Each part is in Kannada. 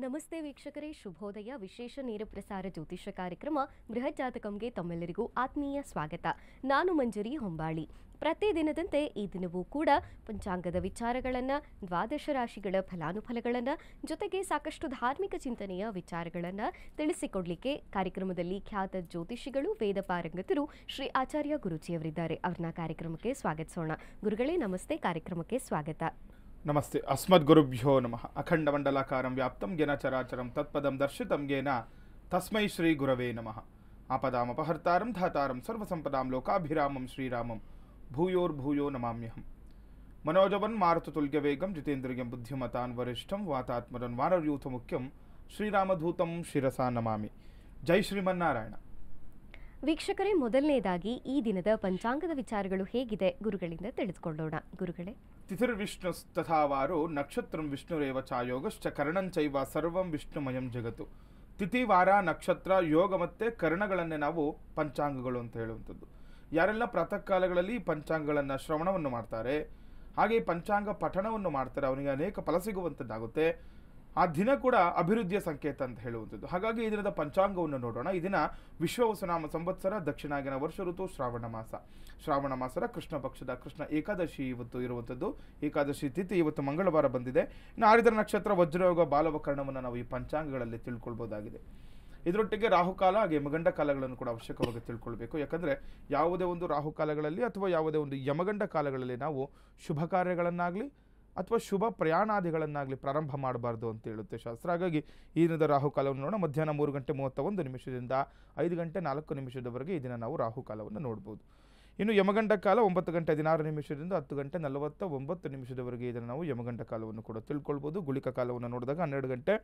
ನಮಸ್ತೆ ವೀಕ್ಷಕರೇ, ಶುಭೋದಯ. ವಿಶೇಷ ನೇರ ಪ್ರಸಾರ ಜ್ಯೋತಿಷ್ಯ ಕಾರ್ಯಕ್ರಮ ಬೃಹತ್ ಜಾತಕಂಗೆ ತಮ್ಮೆಲ್ಲರಿಗೂ ಆತ್ಮೀಯ ಸ್ವಾಗತ. ನಾನು ಮಂಜರಿ ಹೊಂಬಾಳಿ. ಪ್ರತಿದಿನದಂತೆ ಈ ದಿನವೂ ಕೂಡ ಪಂಚಾಂಗದ ವಿಚಾರಗಳನ್ನು, ದ್ವಾದಶ ರಾಶಿಗಳ ಫಲಾನುಫಲಗಳನ್ನು, ಜೊತೆಗೆ ಸಾಕಷ್ಟು ಧಾರ್ಮಿಕ ಚಿಂತನೆಯ ವಿಚಾರಗಳನ್ನು ತಿಳಿಸಿಕೊಡ್ಲಿಕ್ಕೆ ಕಾರ್ಯಕ್ರಮದಲ್ಲಿ ಖ್ಯಾತ ಜ್ಯೋತಿಷಿಗಳು, ವೇದ ಪಾರಂಗತರು ಶ್ರೀ ಆಚಾರ್ಯ ಗುರೂಜಿಯವರಿದ್ದಾರೆ. ಅವ್ರನ್ನ ಕಾರ್ಯಕ್ರಮಕ್ಕೆ ಸ್ವಾಗತಿಸೋಣ. ಗುರುಗಳೇ ನಮಸ್ತೆ, ಕಾರ್ಯಕ್ರಮಕ್ಕೆ ಸ್ವಾಗತ. ನಮಸ್ತೆ. ಅಸ್ಮದ್ಗುರುಭ್ಯೋ ನಮಃ. ಅಖಂಡಮಂಡಲಾಕಾರಂ ವ್ಯಾಪ್ತಂ ಗೆನ ಚರಾಚರಂ ತತ್ಪದಂ ದರ್ಶಿತಂ ಗೆನ ತಸ್ಮೈ ಶ್ರೀ ಗುರವೇ ನಮಃ. ಆಪದಾಮಪಹರ್ತಾರಂ ಧಾತಾರಂ ಸರ್ವಸಂಪದಾಂ ಲೋಕಾಭಿರಾಮಂ ಶ್ರೀರಾಮಂ ಭೂಯೋರ್ಭೂಯೋ ನಮಾಮ್ಯಹಂ. ಮನೋಜವನ್ ಮಾರುತತುಲ್ಯವೇಗಂ ಜಿತೇಂದ್ರಿಯಂ ಬುದ್ಧಿಮತಾನ್ ವರಿಷ್ಠಂ ವಾತಾತ್ಮರನ್ ವಾನರ್ಯೂಥ ಮುಖ್ಯಂ ಶ್ರೀರಾಮಧೂತಂ ಶಿರಸಾ ನಮಾಮಿ. ಜೈ ಶ್ರೀಮನ್ನಾರಾಯಣ. ವೀಕ್ಷಕರೇ, ಮೊದಲನೇದಾಗಿ ಈ ದಿನದ ಪಂಚಾಂಗದ ವಿಚಾರಗಳು ಹೇಗಿದೆ ಗುರುಗಳಿಂದ ತಿಳಿದುಕೊಳ್ಳೋಣ. ಗುರುಗಳೇ, ತಿಥಿರ್ವಿಷ್ಣು ತಥಾವಾರೋ ನಕ್ಷತ್ರಂ ವಿಷ್ಣುರೇವ ಚಾಯೋಗಶ್ಚ ಕರ್ಣಂಚೈವ ಸರ್ವಂ ವಿಷ್ಣುಮಯಂ ಜಗತ್ತು. ತಿಥಿ, ವಾರ, ನಕ್ಷತ್ರ, ಯೋಗ ಮತ್ತು ಕರ್ಣಗಳನ್ನೇ ನಾವು ಪಂಚಾಂಗಗಳು ಅಂತ ಹೇಳುವಂಥದ್ದು. ಯಾರೆಲ್ಲ ಪ್ರಾತಃ ಕಾಲಗಳಲ್ಲಿ ಪಂಚಾಂಗಗಳನ್ನು ಶ್ರವಣವನ್ನು ಮಾಡ್ತಾರೆ, ಹಾಗೆ ಪಂಚಾಂಗ ಪಠಣವನ್ನು ಮಾಡ್ತಾರೆ, ಅವನಿಗೆ ಅನೇಕ ಫಲ ಸಿಗುವಂಥದ್ದಾಗುತ್ತೆ. ಆ ದಿನ ಕೂಡ ಅಭಿವೃದ್ಧಿಯ ಸಂಕೇತ ಅಂತ ಹೇಳುವಂಥದ್ದು. ಹಾಗಾಗಿ ಈ ದಿನದ ಪಂಚಾಂಗವನ್ನು ನೋಡೋಣ. ಈ ದಿನ ವಿಶ್ವವಸುನಾಮ ಸಂವತ್ಸರ, ದಕ್ಷಿಣಾಯನ ವರ್ಷ ಋತು, ಶ್ರಾವಣ ಮಾಸ. ಶ್ರಾವಣ ಮಾಸದ ಕೃಷ್ಣ ಪಕ್ಷದ ಕೃಷ್ಣ ಏಕಾದಶಿ ಇವತ್ತು ಇರುವಂಥದ್ದು. ಏಕಾದಶಿ ತಿಥಿ ಇವತ್ತು ಮಂಗಳವಾರ ಬಂದಿದೆ. ಇನ್ನು ಆರಿದ್ರ ನಕ್ಷತ್ರ, ವಜ್ರಯೋಗ, ಬಾಲವಕರ್ಣವನ್ನು ನಾವು ಈ ಪಂಚಾಂಗಗಳಲ್ಲಿ ತಿಳ್ಕೊಳ್ಬೋದಾಗಿದೆ. ಇದರೊಟ್ಟಿಗೆ ರಾಹುಕಾಲ ಹಾಗೆ ಯಮಗಂಡ ಕಾಲಗಳನ್ನು ಕೂಡ ಅವಶ್ಯಕವಾಗಿ ತಿಳ್ಕೊಳ್ಬೇಕು. ಯಾಕಂದರೆ ಯಾವುದೇ ಒಂದು ರಾಹುಕಾಲಗಳಲ್ಲಿ ಅಥವಾ ಯಾವುದೇ ಒಂದು ಯಮಗಂಡ ಕಾಲಗಳಲ್ಲಿ ನಾವು ಶುಭ ಕಾರ್ಯಗಳನ್ನಾಗಲಿ ಅಥವಾ ಶುಭ ಪ್ರಯಾಣಾದಿಗಳನ್ನಾಗಲಿ ಪ್ರಾರಂಭ ಮಾಡಬಾರ್ದು ಅಂತ ಹೇಳುತ್ತೆ ಶಾಸ್ತ್ರ. ಹಾಗಾಗಿ ಈ ದಿನದ ರಾಹುಕಾಲವನ್ನು ನೋಡೋಣ. ಮಧ್ಯಾಹ್ನ 3:31 5:04 ಈ ದಿನ ನಾವು ರಾಹುಕಾಲವನ್ನು ನೋಡ್ಬೋದು. ಇನ್ನು ಯಮಗಂಡ ಕಾಲ 9:16 10:49 ಇದನ್ನು ನಾವು ಯಮಗಂಡ ಕಾಲವನ್ನು ಕೂಡ ತಿಳ್ಕೊಳ್ಬೋದು. ಗುಳಿಕ ಕಾಲವನ್ನು ನೋಡಿದಾಗ 12:23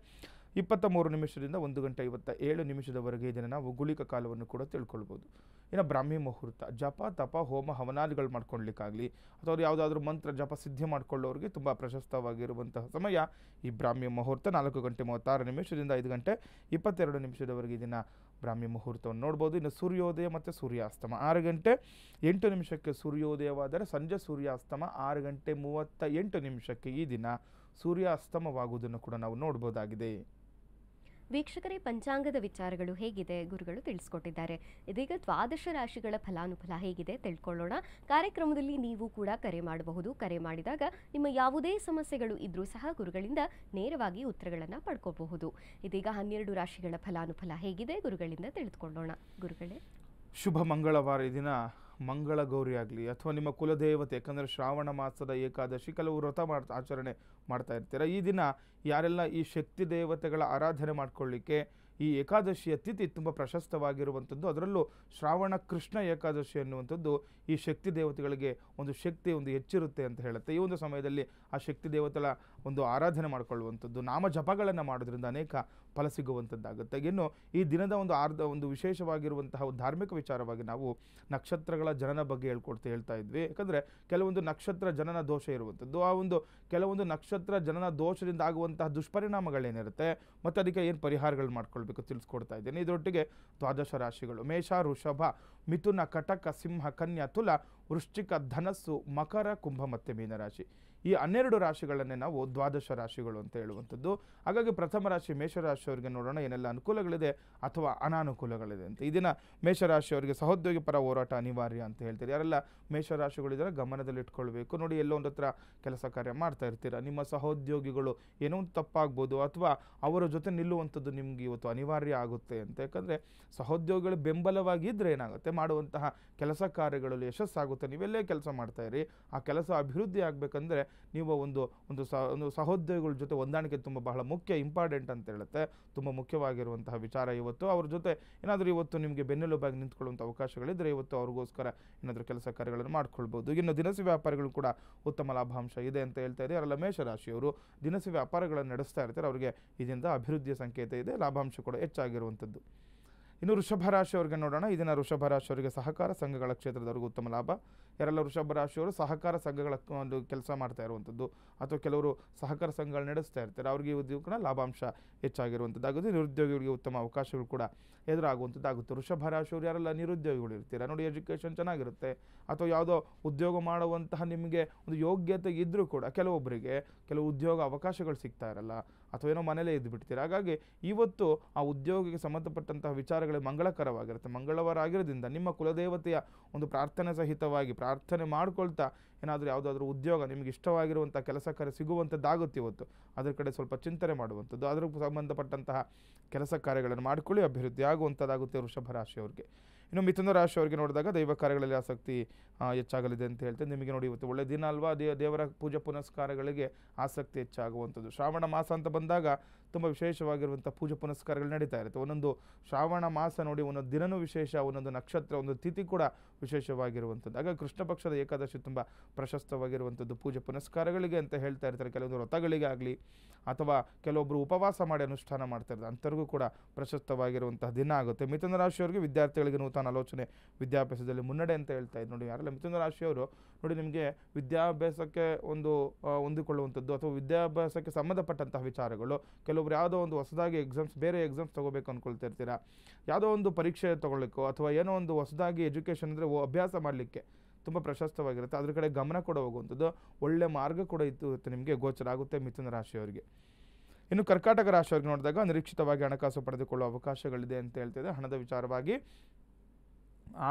1:57 ಇದನ್ನು ನಾವು ಗುಳಿಕ ಕಾಲವನ್ನು ಕೂಡ ತಿಳ್ಕೊಳ್ಬೋದು. ಇನ್ನು ಬ್ರಾಹ್ಮಿ ಮುಹೂರ್ತ, ಜಪ ತಪ ಹೋಮ ಹವನಾದಿಗಳು ಮಾಡ್ಕೊಳ್ಲಿಕ್ಕಾಗಲಿ ಅಥವಾ ಯಾವುದಾದ್ರೂ ಮಂತ್ರ ಜಪ ಸಿದ್ಧಿ ಮಾಡ್ಕೊಳ್ಳೋರಿಗೆ ತುಂಬ ಪ್ರಶಸ್ತವಾಗಿರುವಂತಹ ಸಮಯ ಈ ಬ್ರಾಹ್ಮಿ ಮುಹೂರ್ತ. 4:36 5:22 ಇದನ್ನು ಬ್ರಾಹ್ಮಿ ಮುಹೂರ್ತವನ್ನು ನೋಡ್ಬೋದು. ಇನ್ನು ಸೂರ್ಯೋದಯ ಮತ್ತು ಸೂರ್ಯಾಸ್ತಮ 6:08 ಸೂರ್ಯೋದಯವಾದರೆ ಸಂಜೆ ಸೂರ್ಯಾಸ್ತಮ 6:38 ಈ ದಿನ ಸೂರ್ಯಾಸ್ತಮವಾಗುವುದನ್ನು ಕೂಡ ನಾವು ನೋಡ್ಬೋದಾಗಿದೆ. ವೀಕ್ಷಕರೇ, ಪಂಚಾಂಗದ ವಿಚಾರಗಳು ಹೇಗಿದೆ ಗುರುಗಳು ತಿಳಿಸ್ಕೊಟ್ಟಿದ್ದಾರೆ. ಇದೀಗ ದ್ವಾದಶ ರಾಶಿಗಳ ಫಲಾನುಫಲ ಹೇಗಿದೆ ತಿಳ್ಕೊಳ್ಳೋಣ. ಕಾರ್ಯಕ್ರಮದಲ್ಲಿ ನೀವು ಕೂಡ ಕರೆ ಮಾಡಬಹುದು. ಕರೆ ಮಾಡಿದಾಗ ನಿಮ್ಮ ಯಾವುದೇ ಸಮಸ್ಯೆಗಳು ಇದ್ರೂ ಸಹ ಗುರುಗಳಿಂದ ನೇರವಾಗಿ ಉತ್ತರಗಳನ್ನು ಪಡ್ಕೋಬಹುದು. ಇದೀಗ 12 ರಾಶಿಗಳ ಫಲಾನುಫಲ ಹೇಗಿದೆ ಗುರುಗಳಿಂದ ತಿಳಿದುಕೊಳ್ಳೋಣ. ಗುರುಗಳೇ, ಶುಭ ಮಂಗಳವಾರ. ಈ ದಿನ ಮಂಗಳ ಗೌರಿ ಆಗಲಿ ಅಥವಾ ನಿಮ್ಮ ಕುಲದೇವತೆ, ಯಾಕಂದರೆ ಶ್ರಾವಣ ಮಾಸದ ಏಕಾದಶಿ ಕೆಲವು ವ್ರತ ಆಚರಣೆ ಮಾಡ್ತಾ ಇರ್ತೀರ. ಈ ದಿನ ಯಾರೆಲ್ಲ ಈ ಶಕ್ತಿ ದೇವತೆಗಳ ಆರಾಧನೆ ಮಾಡ್ಕೊಳ್ಳಿಕ್ಕೆ ಈ ಏಕಾದಶಿಯ ತಿಥಿ ತುಂಬ ಪ್ರಶಸ್ತವಾಗಿರುವಂಥದ್ದು. ಅದರಲ್ಲೂ ಶ್ರಾವಣ ಕೃಷ್ಣ ಏಕಾದಶಿ ಅನ್ನುವಂಥದ್ದು ಈ ಶಕ್ತಿ ದೇವತೆಗಳಿಗೆ ಒಂದು ಶಕ್ತಿ ಹೆಚ್ಚಿರುತ್ತೆ ಅಂತ ಹೇಳುತ್ತೆ. ಈ ಒಂದು ಸಮಯದಲ್ಲಿ ಆ ಶಕ್ತಿ ದೇವತೆಗಳ ಒಂದು ಆರಾಧನೆ ಮಾಡಿಕೊಳ್ಳುವಂಥದ್ದು, ನಾಮ ಜಪಗಳನ್ನು ಮಾಡೋದ್ರಿಂದ ಅನೇಕ ಫಲ ಸಿಗುವಂಥದ್ದಾಗುತ್ತೆ. ಇನ್ನು ಈ ದಿನದ ಒಂದು ವಿಶೇಷವಾಗಿರುವಂತಹ ಧಾರ್ಮಿಕ ವಿಚಾರವಾಗಿ ನಾವು ನಕ್ಷತ್ರಗಳ ಜನನ ಬಗ್ಗೆ ಹೇಳ್ತಾ ಇದ್ವಿ. ಯಾಕಂದರೆ ಕೆಲವೊಂದು ನಕ್ಷತ್ರ ಜನನ ದೋಷ ಇರುವಂಥದ್ದು, ಆ ಒಂದು ಕೆಲವೊಂದು ನಕ್ಷತ್ರ ಜನನ ದೋಷದಿಂದ ಆಗುವಂತಹ ದುಷ್ಪರಿಣಾಮಗಳೇನಿರುತ್ತೆ ಮತ್ತು ಅದಕ್ಕೆ ಏನು ಪರಿಹಾರಗಳು ಮಾಡ್ಕೊಳ್ಬೇಕು ತಿಳಿಸ್ಕೊಡ್ತಾ ಇದ್ದೇನೆ. ಇದರೊಟ್ಟಿಗೆ ದ್ವಾದಶ ರಾಶಿಗಳು ಮೇಷ, ವೃಷಭ, ಮಿಥುನ, ಕಟಕ, ಸಿಂಹ, ಕನ್ಯಾ, ತುಲ, ವೃಶ್ಚಿಕ, ಧನಸ್ಸು, ಮಕರ, ಕುಂಭ ಮತ್ತು ಮೀನರಾಶಿ. ಈ 12 ರಾಶಿಗಳನ್ನೇ ನಾವು ದ್ವಾದಶ ರಾಶಿಗಳು ಅಂತ ಹೇಳುವಂಥದ್ದು. ಹಾಗಾಗಿ ಪ್ರಥಮ ರಾಶಿ ಮೇಷರಾಶಿಯವರಿಗೆ ನೋಡೋಣ ಏನೆಲ್ಲ ಅನುಕೂಲಗಳಿದೆ ಅಥವಾ ಅನಾನುಕೂಲಗಳಿದೆ ಅಂತ. ಈ ದಿನ ಮೇಷರಾಶಿಯವರಿಗೆ ಸಹೋದ್ಯೋಗಿ ಪರ ಹೋರಾಟ ಅನಿವಾರ್ಯ ಅಂತ ಹೇಳ್ತೀರಿ. ಯಾರೆಲ್ಲ ಮೇಷರಾಶಿಗಳಿದ್ದಾರೆ ಗಮನದಲ್ಲಿ ಇಟ್ಕೊಳ್ಬೇಕು. ನೋಡಿ, ಎಲ್ಲೋ ಒಂದು ಹತ್ರ ಕೆಲಸ ಕಾರ್ಯ ಮಾಡ್ತಾ ಇರ್ತೀರ, ನಿಮ್ಮ ಸಹೋದ್ಯೋಗಿಗಳು ಏನೋ ಒಂದು ತಪ್ಪಾಗ್ಬೋದು ಅಥವಾ ಅವರ ಜೊತೆ ನಿಲ್ಲುವಂಥದ್ದು ನಿಮ್ಗೆ ಇವತ್ತು ಅನಿವಾರ್ಯ ಆಗುತ್ತೆ ಅಂತ. ಯಾಕಂದರೆ ಸಹೋದ್ಯೋಗಿಗಳು ಬೆಂಬಲವಾಗಿದ್ದರೆ ಏನಾಗುತ್ತೆ, ಮಾಡುವಂತಹ ಕೆಲಸ ಕಾರ್ಯಗಳಲ್ಲಿ ಯಶಸ್ಸಾಗುತ್ತೆ. ನೀವೆಲ್ಲೇ ಕೆಲಸ ಮಾಡ್ತಾ ಇರಿ, ಆ ಕೆಲಸ ಅಭಿವೃದ್ಧಿ ಆಗಬೇಕಂದ್ರೆ ನೀವು ಒಂದು ಸಹೋದ್ಯೋಗಿಗಳ ಜೊತೆ ಹೊಂದಾಣಿಕೆ ಬಹಳ ಮುಖ್ಯ, ಇಂಪಾರ್ಟೆಂಟ್ ಅಂತ ಹೇಳುತ್ತೆ. ತುಂಬ ಮುಖ್ಯವಾಗಿರುವಂತಹ ವಿಚಾರ ಇವತ್ತು. ಅವ್ರ ಜೊತೆ ಏನಾದರೂ ಇವತ್ತು ನಿಮಗೆ ಬೆನ್ನೆಲುಬಾಗಿ ನಿಂತ್ಕೊಳ್ಳುವಂಥ ಅವಕಾಶಗಳಿದ್ದರೆ ಇವತ್ತು ಅವ್ರಿಗೋಸ್ಕರ ಏನಾದರೂ ಕೆಲಸ ಕಾರ್ಯಗಳನ್ನು ಮಾಡ್ಕೊಳ್ಬೋದು. ಇನ್ನು ದಿನಸಿ ವ್ಯಾಪಾರಿಗಳು ಕೂಡ ಉತ್ತಮ ಲಾಭಾಂಶ ಇದೆ ಅಂತ ಹೇಳ್ತಾ ಇದ್ದಾರೆ. ಯಾರೆಲ್ಲ ಮೇಷರಾಶಿಯವರು ದಿನಸಿ ವ್ಯಾಪಾರಗಳನ್ನು ನಡೆಸ್ತಾ ಇರ್ತಾರೆ ಅವರಿಗೆ ಇದರಿಂದ ಅಭಿವೃದ್ಧಿಯ ಸಂಕೇತ ಇದೆ, ಲಾಭಾಂಶ ಕೂಡ ಹೆಚ್ಚಾಗಿರುವಂಥದ್ದು. ಇನ್ನು ವೃಷಭ ರಾಶಿಯವರಿಗೆ ನೋಡೋಣ. ಇದನ್ನು ವೃಷಭ ರಾಶಿಯವರಿಗೆ ಸಹಕಾರ ಸಂಘಗಳ ಕ್ಷೇತ್ರದವರೆಗೂ ಉತ್ತಮ ಲಾಭ. ಯಾರೆಲ್ಲ ವೃಷಭ ರಾಶಿಯವರು ಸಹಕಾರ ಸಂಘಗಳ ಒಂದು ಕೆಲಸ ಮಾಡ್ತಾ ಇರುವಂಥದ್ದು ಅಥವಾ ಕೆಲವರು ಸಹಕಾರ ಸಂಘಗಳು ನಡೆಸ್ತಾ ಇರ್ತಾರೆ, ಅವರಿಗೆ ಉದ್ಯೋಗ ಲಾಭಾಂಶ ಹೆಚ್ಚಾಗಿರುವಂಥದ್ದಾಗುತ್ತೆ. ನಿರುದ್ಯೋಗಿಗಳಿಗೆ ಉತ್ತಮ ಅವಕಾಶಗಳು ಕೂಡ ಎದುರಾಗುವಂಥದ್ದಾಗುತ್ತೆ. ವೃಷಭ ರಾಶಿಯವರು ಯಾರೆಲ್ಲ ನಿರುದ್ಯೋಗಿಗಳು ಇರ್ತೀರಾ ನೋಡಿ, ಎಜುಕೇಷನ್ ಚೆನ್ನಾಗಿರುತ್ತೆ ಅಥವಾ ಯಾವುದೋ ಉದ್ಯೋಗ ಮಾಡುವಂತಹ ನಿಮಗೆ ಒಂದು ಯೋಗ್ಯತೆ ಇದ್ದರೂ ಕೂಡ ಕೆಲವೊಬ್ಬರಿಗೆ ಕೆಲವು ಉದ್ಯೋಗ ಅವಕಾಶಗಳು ಸಿಗ್ತಾ ಇರಲ್ಲ ಅಥವಾ ಏನೋ ಮನೇಲೇ ಇದ್ದು ಬಿಡ್ತೀರಾ. ಹಾಗಾಗಿ ಇವತ್ತು ಆ ಉದ್ಯೋಗಕ್ಕೆ ಸಂಬಂಧಪಟ್ಟಂತಹ ವಿಚಾರಗಳು ಮಂಗಳಕರವಾಗಿರುತ್ತೆ. ಮಂಗಳವಾರ ಆಗಿರೋದ್ರಿಂದ ನಿಮ್ಮ ಕುಲದೇವತೆಯ ಒಂದು ಪ್ರಾರ್ಥನೆ ಸಹಿತವಾಗಿ ಪ್ರಾರ್ಥನೆ ಮಾಡ್ಕೊಳ್ತಾ ಏನಾದರೂ ಯಾವುದಾದ್ರೂ ಉದ್ಯೋಗ ನಿಮಗೆ ಇಷ್ಟವಾಗಿರುವಂಥ ಕೆಲಸ ಕಾರ್ಯ ಸಿಗುವಂಥದ್ದಾಗುತ್ತೆ. ಇವತ್ತು ಅದ್ರ ಕಡೆ ಸ್ವಲ್ಪ ಚಿಂತನೆ ಮಾಡುವಂಥದ್ದು, ಅದ್ರ ಸಂಬಂಧಪಟ್ಟಂತಹ ಕೆಲಸ ಕಾರ್ಯಗಳನ್ನು ಮಾಡ್ಕೊಳ್ಳಿ, ಅಭಿವೃದ್ಧಿ ಆಗುವಂಥದ್ದಾಗುತ್ತೆ ವೃಷಭ ರಾಶಿಯವರಿಗೆ. ಇನ್ನು ಮಿಥುನ ರಾಶಿಯವರಿಗೆ ನೋಡಿದಾಗ ದೈವ ಕಾರ್ಯಗಳಲ್ಲಿ ಆಸಕ್ತಿ ಹೆಚ್ಚಾಗಲಿದೆ ಅಂತ ಹೇಳ್ತೇನೆ. ನಿಮಗೆ ನೋಡಿ ಇವತ್ತು ಒಳ್ಳೆ ದಿನ ಅಲ್ವಾ, ದೇವರ ಪೂಜೆ ಪುನಸ್ಕಾರಗಳಿಗೆ ಆಸಕ್ತಿ ಹೆಚ್ಚಾಗುವಂಥದ್ದು. ಶ್ರಾವಣ ಮಾಸ ಅಂತ ಬಂದಾಗ ತುಂಬ ವಿಶೇಷವಾಗಿರುವಂಥ ಪೂಜೆ ಪುನಸ್ಕಾರಗಳು ನಡೀತಾ ಇರುತ್ತೆ. ಒಂದೊಂದು ಶ್ರಾವಣ ಮಾಸ ನೋಡಿ ಒಂದೊಂದು ದಿನವೂ ವಿಶೇಷ, ಒಂದೊಂದು ನಕ್ಷತ್ರ, ಒಂದು ತಿಥಿ ಕೂಡ ವಿಶೇಷವಾಗಿರುವಂಥದ್ದು. ಹಾಗಾಗಿ ಕೃಷ್ಣ ಪಕ್ಷದ ಏಕಾದಶಿ ತುಂಬ ಪ್ರಶಸ್ತವಾಗಿರುವಂಥದ್ದು ಪೂಜೆ ಪುನಸ್ಕಾರಗಳಿಗೆ ಅಂತ ಹೇಳ್ತಾ ಇರ್ತಾರೆ. ಕೆಲವೊಂದು ವ್ರತಗಳಿಗೆ ಆಗಲಿ ಅಥವಾ ಕೆಲವೊಬ್ಬರು ಉಪವಾಸ ಮಾಡಿ ಅನುಷ್ಠಾನ ಮಾಡ್ತಾ ಇರ್ತಾರೆ, ಅಂಥವ್ರಿಗೂ ಕೂಡ ಪ್ರಶಸ್ತವಾಗಿರುವಂತಹ ದಿನ ಆಗುತ್ತೆ. ಮಿಥುನ ರಾಶಿಯವರಿಗೆ ವಿದ್ಯಾರ್ಥಿಗಳಿಗೆ ನೂತನ ಆಲೋಚನೆ, ವಿದ್ಯಾಭ್ಯಾಸದಲ್ಲಿ ಮುನ್ನಡೆ ಅಂತ ಹೇಳ್ತಾ ಇದ್ದು. ನೋಡಿ ಯಾರೆಲ್ಲ ಮಿಥುನ ರಾಶಿಯವರು ನೋಡಿ ನಿಮಗೆ ವಿದ್ಯಾಭ್ಯಾಸಕ್ಕೆ ಒಂದು ಹೊಂದಿಕೊಳ್ಳುವಂಥದ್ದು ಅಥವಾ ವಿದ್ಯಾಭ್ಯಾಸಕ್ಕೆ ಸಂಬಂಧಪಟ್ಟಂತಹ ವಿಚಾರಗಳು, ಕೆಲವೊಬ್ರು ಯಾವುದೋ ಒಂದು ಹೊಸದಾಗಿ ಬೇರೆ ಎಕ್ಸಾಮ್ಸ್ ತೊಗೋಬೇಕು ಅಂದ್ಕೊಳ್ತಾ ಇರ್ತೀರಾ, ಯಾವುದೋ ಒಂದು ಪರೀಕ್ಷೆ ತೊಗೊಳ್ಲಿಕ್ಕೋ ಅಥವಾ ಏನೋ ಒಂದು ಹೊಸದಾಗಿ ಎಜುಕೇಷನ್ ಅಂದರೆ ಅಭ್ಯಾಸ ಮಾಡಲಿಕ್ಕೆ ತುಂಬ ಪ್ರಶಸ್ತವಾಗಿರುತ್ತೆ. ಅದ್ರ ಕಡೆ ಗಮನ ಕೂಡ ಹೋಗುವಂಥದ್ದು, ಒಳ್ಳೆ ಮಾರ್ಗ ಕೂಡ ಇತ್ತು ನಿಮಗೆ ಗೋಚರ ಆಗುತ್ತೆ ಮಿಥುನ ರಾಶಿಯವರಿಗೆ. ಇನ್ನು ಕರ್ಕಾಟಕ ರಾಶಿಯವರಿಗೆ ನೋಡಿದಾಗ ನಿರೀಕ್ಷಿತವಾಗಿ ಹಣಕಾಸು ಪಡೆದುಕೊಳ್ಳುವ ಅವಕಾಶಗಳಿದೆ ಅಂತ ಹೇಳ್ತಿದೆ. ಹಣದ ವಿಚಾರವಾಗಿ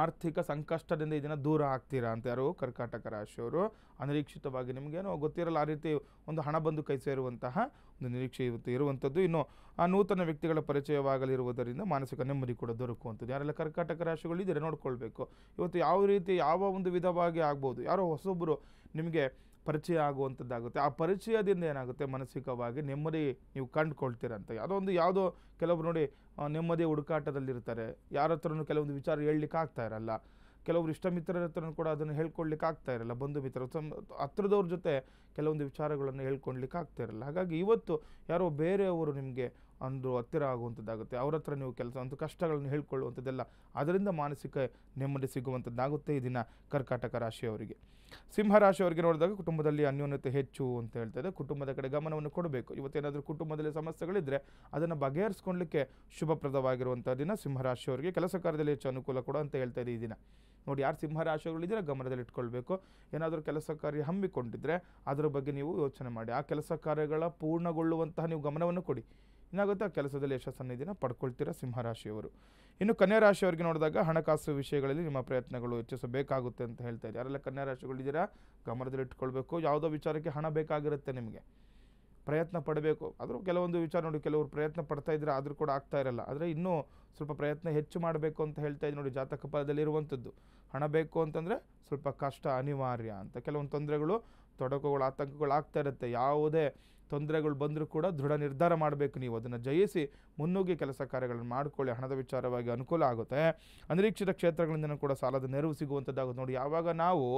ಆರ್ಥಿಕ ಸಂಕಷ್ಟದಿಂದ ಇದನ್ನು ದೂರ ಆಗ್ತೀರಾ ಅಂತ ಯಾರು ಕರ್ಕಾಟಕ ರಾಶಿಯವರು. ಅನಿರೀಕ್ಷಿತವಾಗಿ ನಿಮಗೇನೋ ಗೊತ್ತಿರಲ್ಲ ಆ ರೀತಿ ಒಂದು ಹಣ ಬಂದು ಕೈ ಸೇರುವಂತಹ ಒಂದು ನಿರೀಕ್ಷೆ ಇವತ್ತು ಇರುವಂಥದ್ದು. ಇನ್ನು ಆ ನೂತನ ವ್ಯಕ್ತಿಗಳ ಪರಿಚಯವಾಗಲಿರುವುದರಿಂದ ಮಾನಸಿಕ ನೆಮ್ಮದಿ ಕೂಡ ದೊರಕುವಂಥದ್ದು. ಯಾರೆಲ್ಲ ಕರ್ಕಾಟಕ ರಾಶಿಗಳಿದ್ದೀರಾ ನೋಡ್ಕೊಳ್ಬೇಕು. ಇವತ್ತು ಯಾವ ರೀತಿ ಯಾವ ಒಂದು ವಿಧವಾಗಿ ಆಗ್ಬೋದು, ಯಾರೋ ಹೊಸೊಬ್ಬರು ನಿಮಗೆ ಪರಿಚಯ ಆಗುವಂಥದ್ದಾಗುತ್ತೆ. ಆ ಪರಿಚಯದಿಂದ ಏನಾಗುತ್ತೆ, ಮಾನಸಿಕವಾಗಿ ನೆಮ್ಮದಿ ನೀವು ಕಂಡುಕೊಳ್ತೀರಂತ. ಯಾವುದೋ ಕೆಲವೊಬ್ರು ನೋಡಿ ನೆಮ್ಮದಿ ಹುಡುಕಾಟದಲ್ಲಿರ್ತಾರೆ. ಯಾರ ಹತ್ರನೂ ಕೆಲವೊಂದು ವಿಚಾರ ಹೇಳಲಿಕ್ಕೆ ಆಗ್ತಾ ಇರಲ್ಲ. ಕೆಲವೊಬ್ರು ಇಷ್ಟ ಮಿತ್ರರ ಹತ್ರನೂ ಕೂಡ ಅದನ್ನು ಹೇಳ್ಕೊಳ್ಲಿಕ್ಕೆ ಆಗ್ತಾ ಇರಲ್ಲ. ಬಂಧು ಮಿತ್ರರು ಹತ್ರದವ್ರ ಜೊತೆ ಕೆಲವೊಂದು ವಿಚಾರಗಳನ್ನು ಹೇಳ್ಕೊಳ್ಲಿಕ್ಕೆ ಆಗ್ತಾ ಇರಲ್ಲ. ಹಾಗಾಗಿ ಇವತ್ತು ಯಾರೋ ಬೇರೆಯವರು ನಿಮಗೆ ಒಂದು ಹತ್ತಿರ ಆಗುವಂಥದ್ದಾಗುತ್ತೆ. ಅವ್ರ ಹತ್ರ ನೀವು ಒಂದು ಕಷ್ಟಗಳನ್ನು ಹೇಳ್ಕೊಳ್ಳುವಂಥದ್ದೆಲ್ಲ, ಅದರಿಂದ ಮಾನಸಿಕ ನೆಮ್ಮದಿ ಸಿಗುವಂಥದ್ದಾಗುತ್ತೆ ಈ ದಿನ ಕರ್ಕಾಟಕ ರಾಶಿಯವರಿಗೆ. ಸಿಂಹ ರಾಶಿಯವರಿಗೆ ನೋಡಿದಾಗ ಕುಟುಂಬದಲ್ಲಿ ಅನ್ಯೋನ್ಯತೆ ಹೆಚ್ಚು ಅಂತ ಹೇಳ್ತಾ ಇದೆ. ಕುಟುಂಬದ ಕಡೆ ಗಮನವನ್ನು ಕೊಡಬೇಕು. ಇವತ್ತೇನಾದರೂ ಕುಟುಂಬದಲ್ಲಿ ಸಮಸ್ಯೆಗಳಿದ್ದರೆ ಅದನ್ನು ಬಗೆಹರಿಸ್ಕೊಳ್ಳಲಿಕ್ಕೆ ಶುಭಪ್ರದವಾಗಿರುವಂಥ ದಿನ ಸಿಂಹರಾಶಿಯವರಿಗೆ. ಕೆಲಸ ಕಾರ್ಯದಲ್ಲಿ ಹೆಚ್ಚು ಅನುಕೂಲ ಕೂಡ ಅಂತ ಹೇಳ್ತಾ ಇದೆ ಈ ದಿನ. ನೋಡಿ ಯಾರು ಸಿಂಹರಾಶಿಗಳಿದ್ದೀರಾ ಗಮನದಲ್ಲಿ ಇಟ್ಕೊಳ್ಬೇಕು. ಏನಾದರೂ ಕೆಲಸ ಕಾರ್ಯ ಹಮ್ಮಿಕೊಂಡಿದ್ರೆ ಅದರ ಬಗ್ಗೆ ನೀವು ಯೋಚನೆ ಮಾಡಿ. ಆ ಕೆಲಸ ಕಾರ್ಯಗಳ ಪೂರ್ಣಗೊಳ್ಳುವಂತಹ ನೀವು ಗಮನವನ್ನು ಕೊಡಿ. ಏನಾಗುತ್ತೆ, ಆ ಕೆಲಸದಲ್ಲಿ ಯಶಸ್ಸನ್ನು ದಿನ ಪಡ್ಕೊಳ್ತೀರಾ ಸಿಂಹರಾಶಿಯವರು. ಇನ್ನು ಕನ್ಯಾ ರಾಶಿಯವರಿಗೆ ನೋಡಿದಾಗ ಹಣಕಾಸು ವಿಷಯಗಳಲ್ಲಿ ನಿಮ್ಮ ಪ್ರಯತ್ನಗಳು ಹೆಚ್ಚಿಸಬೇಕಾಗುತ್ತೆ ಅಂತ ಹೇಳ್ತಾ ಇದೆ. ಯಾರೆಲ್ಲ ಕನ್ಯಾ ರಾಶಿಗಳಿದ್ದೀರಾ ಗಮನದಲ್ಲಿ ಇಟ್ಕೊಳ್ಬೇಕು. ಯಾವುದೋ ವಿಚಾರಕ್ಕೆ ಹಣ ಬೇಕಾಗಿರುತ್ತೆ, ನಿಮಗೆ ಪ್ರಯತ್ನ ಪಡಬೇಕು. ಆದರೂ ಕೆಲವೊಂದು ವಿಚಾರ ನೋಡಿ, ಕೆಲವರು ಪ್ರಯತ್ನ ಪಡ್ತಾ ಇದ್ರೆ ಆದರೂ ಕೂಡ ಆಗ್ತಾ ಇರಲ್ಲ. ಆದರೆ ಇನ್ನೂ ಸ್ವಲ್ಪ ಪ್ರಯತ್ನ ಹೆಚ್ಚು ಮಾಡಬೇಕು ಅಂತ ಹೇಳ್ತಾ ಇದ್ದು ನೋಡಿ. ಜಾತಕ ಫಲದಲ್ಲಿ ಇರುವಂಥದ್ದು ಹಣ ಬೇಕು ಅಂತಂದರೆ ಸ್ವಲ್ಪ ಕಷ್ಟ ಅನಿವಾರ್ಯ ಅಂತ. ಕೆಲವೊಂದು ತೊಂದರೆಗಳು, ತೊಡಕುಗಳು, ಆತಂಕಗಳು ಆಗ್ತಾ ಇರುತ್ತೆ. ಯಾವುದೇ ತೊಂದರೆಗಳು ಬಂದರೂ ಕೂಡ ದೃಢ ನಿರ್ಧಾರ ಮಾಡಬೇಕು. ನೀವು ಅದನ್ನು ಜಯಿಸಿ ಮುನ್ನುಗ್ಗಿ ಕೆಲಸ ಕಾರ್ಯಗಳನ್ನು ಮಾಡಿಕೊಳ್ಳಿ. ಹಣದ ವಿಚಾರವಾಗಿ ಅನುಕೂಲ ಆಗುತ್ತೆ. ಅನಿರೀಕ್ಷಿತ ಕ್ಷೇತ್ರಗಳಿಂದ ಕೂಡ ಸಾಲದ ನೆರವು ಸಿಗುವಂಥದ್ದಾಗುತ್ತೆ. ನೋಡಿ ಯಾವಾಗ ನಾವು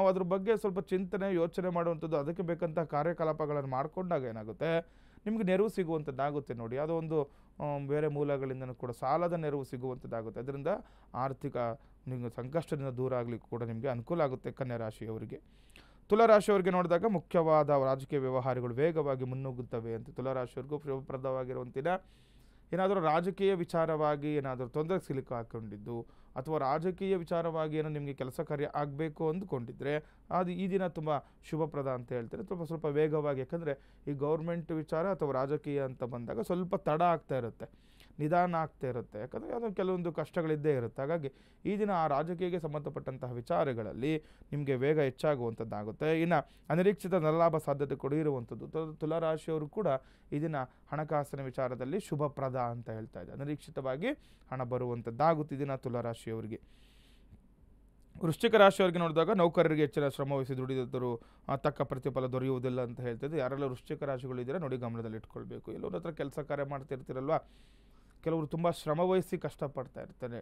ಅದ್ರ ಬಗ್ಗೆ ಸ್ವಲ್ಪ ಚಿಂತನೆ ಯೋಚನೆ ಮಾಡುವಂಥದ್ದು, ಅದಕ್ಕೆ ಬೇಕಂತ ಕಾರ್ಯಕಲಾಪಗಳನ್ನು ಮಾಡಿಕೊಂಡಾಗ ಏನಾಗುತ್ತೆ, ನಿಮಗೆ ನೆರವು ಸಿಗುವಂಥದ್ದಾಗುತ್ತೆ. ನೋಡಿ ಯಾವುದೋ ಒಂದು ಬೇರೆ ಮೂಲಗಳಿಂದನೂ ಕೂಡ ಸಾಲದ ನೆರವು ಸಿಗುವಂಥದ್ದಾಗುತ್ತೆ. ಅದರಿಂದ ಆರ್ಥಿಕ ನಿಮಗೆ ಸಂಕಷ್ಟದಿಂದ ದೂರ ಆಗಲಿಕ್ಕೆ ಕೂಡ ನಿಮಗೆ ಅನುಕೂಲ ಆಗುತ್ತೆ ಕನ್ಯಾ ರಾಶಿಯವರಿಗೆ. ತುಲಾರಾಶಿಯವರಿಗೆ ನೋಡಿದಾಗ ಮುಖ್ಯವಾದ ರಾಜಕೀಯ ವ್ಯವಹಾರಗಳು ವೇಗವಾಗಿ ಮುನ್ನುಗ್ಗುತ್ತವೆ ಅಂತ. ತುಲಾರಾಶಿಯವರಿಗೂ ಶುಭಪ್ರದವಾಗಿರುವಂತಿನ ಏನಾದರೂ ರಾಜಕೀಯ ವಿಚಾರವಾಗಿ ಏನಾದರೂ ತೊಂದರೆ ಸಿಲುಕು ಹಾಕೊಂಡಿದ್ದು ಅಥವಾ ರಾಜಕೀಯ ವಿಚಾರವಾಗಿ ಏನೋ ನಿಮಗೆ ಕೆಲಸ ಕಾರ್ಯ ಆಗಬೇಕು ಅಂದುಕೊಂಡಿದ್ರೆ ಅದು ಈ ದಿನ ತುಂಬ ಶುಭಪ್ರದ ಅಂತ ಹೇಳ್ತಾರೆ. ಸ್ವಲ್ಪ ವೇಗವಾಗಿ, ಯಾಕಂದರೆ ಈ ಗೌರ್ಮೆಂಟ್ ವಿಚಾರ ಅಥವಾ ರಾಜಕೀಯ ಅಂತ ಬಂದಾಗ ಸ್ವಲ್ಪ ತಡ ಆಗ್ತಾ ಇರುತ್ತೆ, ನಿಧಾನ ಆಗ್ತಾ ಇರುತ್ತೆ. ಯಾಕಂದರೆ ಅದು ಕೆಲವೊಂದು ಕಷ್ಟಗಳಿದ್ದೇ ಇರುತ್ತೆ. ಹಾಗಾಗಿ ಈ ದಿನ ಆ ರಾಜಕೀಯಕ್ಕೆ ಸಂಬಂಧಪಟ್ಟಂತಹ ವಿಚಾರಗಳಲ್ಲಿ ನಿಮಗೆ ವೇಗ ಹೆಚ್ಚಾಗುವಂಥದ್ದಾಗುತ್ತೆ. ಇನ್ನು ಅನಿರೀಕ್ಷಿತ ಲಾಭ ಸಾಧ್ಯತೆ ಕೂಡ ಇರುವಂಥದ್ದು. ತುಲಾರಾಶಿಯವರು ಕೂಡ ಈ ದಿನ ಹಣಕಾಸಿನ ವಿಚಾರದಲ್ಲಿ ಶುಭಪ್ರದ ಅಂತ ಹೇಳ್ತಾ ಇದೆ. ಅನಿರೀಕ್ಷಿತವಾಗಿ ಹಣ ಬರುವಂಥದ್ದಾಗುತ್ತೆ ಈ ದಿನ ತುಲಾರಾಶಿಯವರಿಗೆ. ವೃಶ್ಚಿಕ ರಾಶಿಯವರಿಗೆ ನೋಡಿದಾಗ ನೌಕರರಿಗೆ ಹೆಚ್ಚಿನ ಶ್ರಮವಹಿಸಿ ದುಡಿದರೂ ತಕ್ಕ ಪ್ರತಿಫಲ ದೊರೆಯುವುದಿಲ್ಲ ಅಂತ ಹೇಳ್ತಿದ್ದೆ. ಯಾರೆಲ್ಲ ವೃಶ್ಚಿಕ ರಾಶಿಗಳಿದ್ದೀರಾ ನೋಡಿ ಗಮನದಲ್ಲಿ ಇಟ್ಕೊಳ್ಬೇಕು. ಎಲ್ಲರ ಹತ್ರ ಕೆಲಸ ಕಾರ್ಯ ಮಾಡ್ತಿರ್ತೀರಲ್ವ, ಕೆಲವರು ತುಂಬ ಶ್ರಮವಹಿಸಿ ಕಷ್ಟಪಡ್ತಾ ಇರ್ತಾರೆ.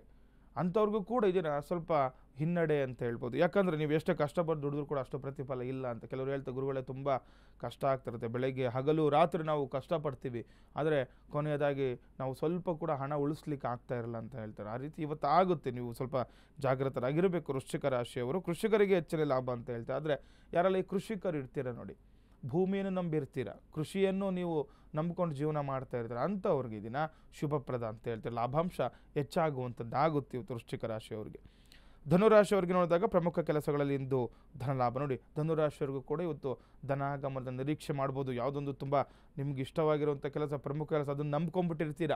ಅಂಥವ್ರಿಗೂ ಕೂಡ ಇದನ್ನ ಸ್ವಲ್ಪ ಹಿನ್ನಡೆ ಅಂತ ಹೇಳ್ಬೋದು. ಯಾಕಂದರೆ ನೀವು ಎಷ್ಟೇ ಕಷ್ಟಪಟ್ಟು ದುಡಿದ್ರೂ ಕೂಡ ಅಷ್ಟು ಪ್ರತಿಫಲ ಇಲ್ಲ ಅಂತ. ಕೆಲವರು ಹೇಳ್ತಾರೆ, ಗುರುಗಳೇ ತುಂಬ ಕಷ್ಟ ಆಗ್ತಿರುತ್ತೆ, ಬೆಳಗ್ಗೆ ಹಗಲು ರಾತ್ರಿ ನಾವು ಕಷ್ಟಪಡ್ತೀವಿ, ಆದರೆ ಕೊನೆಯದಾಗಿ ನಾವು ಸ್ವಲ್ಪ ಕೂಡ ಹಣ ಉಳಿಸ್ಲಿಕ್ಕೆ ಆಗ್ತಾ ಇರಲ್ಲ ಅಂತ ಹೇಳ್ತಾರೆ. ಆ ರೀತಿ ಇವತ್ತು ಆಗುತ್ತೆ. ನೀವು ಸ್ವಲ್ಪ ಜಾಗೃತರಾಗಿರಬೇಕು ವೃಶ್ಚಿಕ ರಾಶಿಯವರು. ಕೃಷಿಕರಿಗೆ ಹೆಚ್ಚಿನ ಲಾಭ ಅಂತ ಹೇಳ್ತಾರೆ. ಆದರೆ ಯಾರೆಲ್ಲ ಈ ಕೃಷಿಕರು ಇರ್ತೀರ ನೋಡಿ, ಭೂಮಿಯನ್ನು ನಂಬಿರ್ತೀರ, ಕೃಷಿಯನ್ನು ನೀವು ನಂಬಿಕೊಂಡು ಜೀವನ ಮಾಡ್ತಾ ಇರ್ತಾರೆ, ಅಂಥವ್ರಿಗೆ ದಿನ ಶುಭಪ್ರದ ಅಂತ ಹೇಳ್ತಾರೆ. ಲಾಭಾಂಶ ಹೆಚ್ಚಾಗುವಂಥದ್ದಾಗುತ್ತೆ ಇವತ್ತು ವೃಶ್ಚಿಕ ರಾಶಿಯವರಿಗೆ. ಧನುರಾಶಿಯವರಿಗೆ ನೋಡಿದಾಗ ಪ್ರಮುಖ ಕೆಲಸಗಳಲ್ಲಿ ಇಂದು ಧನಲಾಭ. ನೋಡಿ, ಧನುರಾಶಿಯವರಿಗೂ ಕೂಡ ಇವತ್ತು ಧನಾಗಮನದ ನಿರೀಕ್ಷೆ ಮಾಡ್ಬೋದು. ಯಾವುದೊಂದು ತುಂಬ ನಿಮ್ಗೆ ಇಷ್ಟವಾಗಿರುವಂಥ ಕೆಲಸ, ಪ್ರಮುಖ ಕೆಲಸ, ಅದನ್ನು ನಂಬ್ಕೊಂಡ್ಬಿಟ್ಟಿರ್ತೀರ.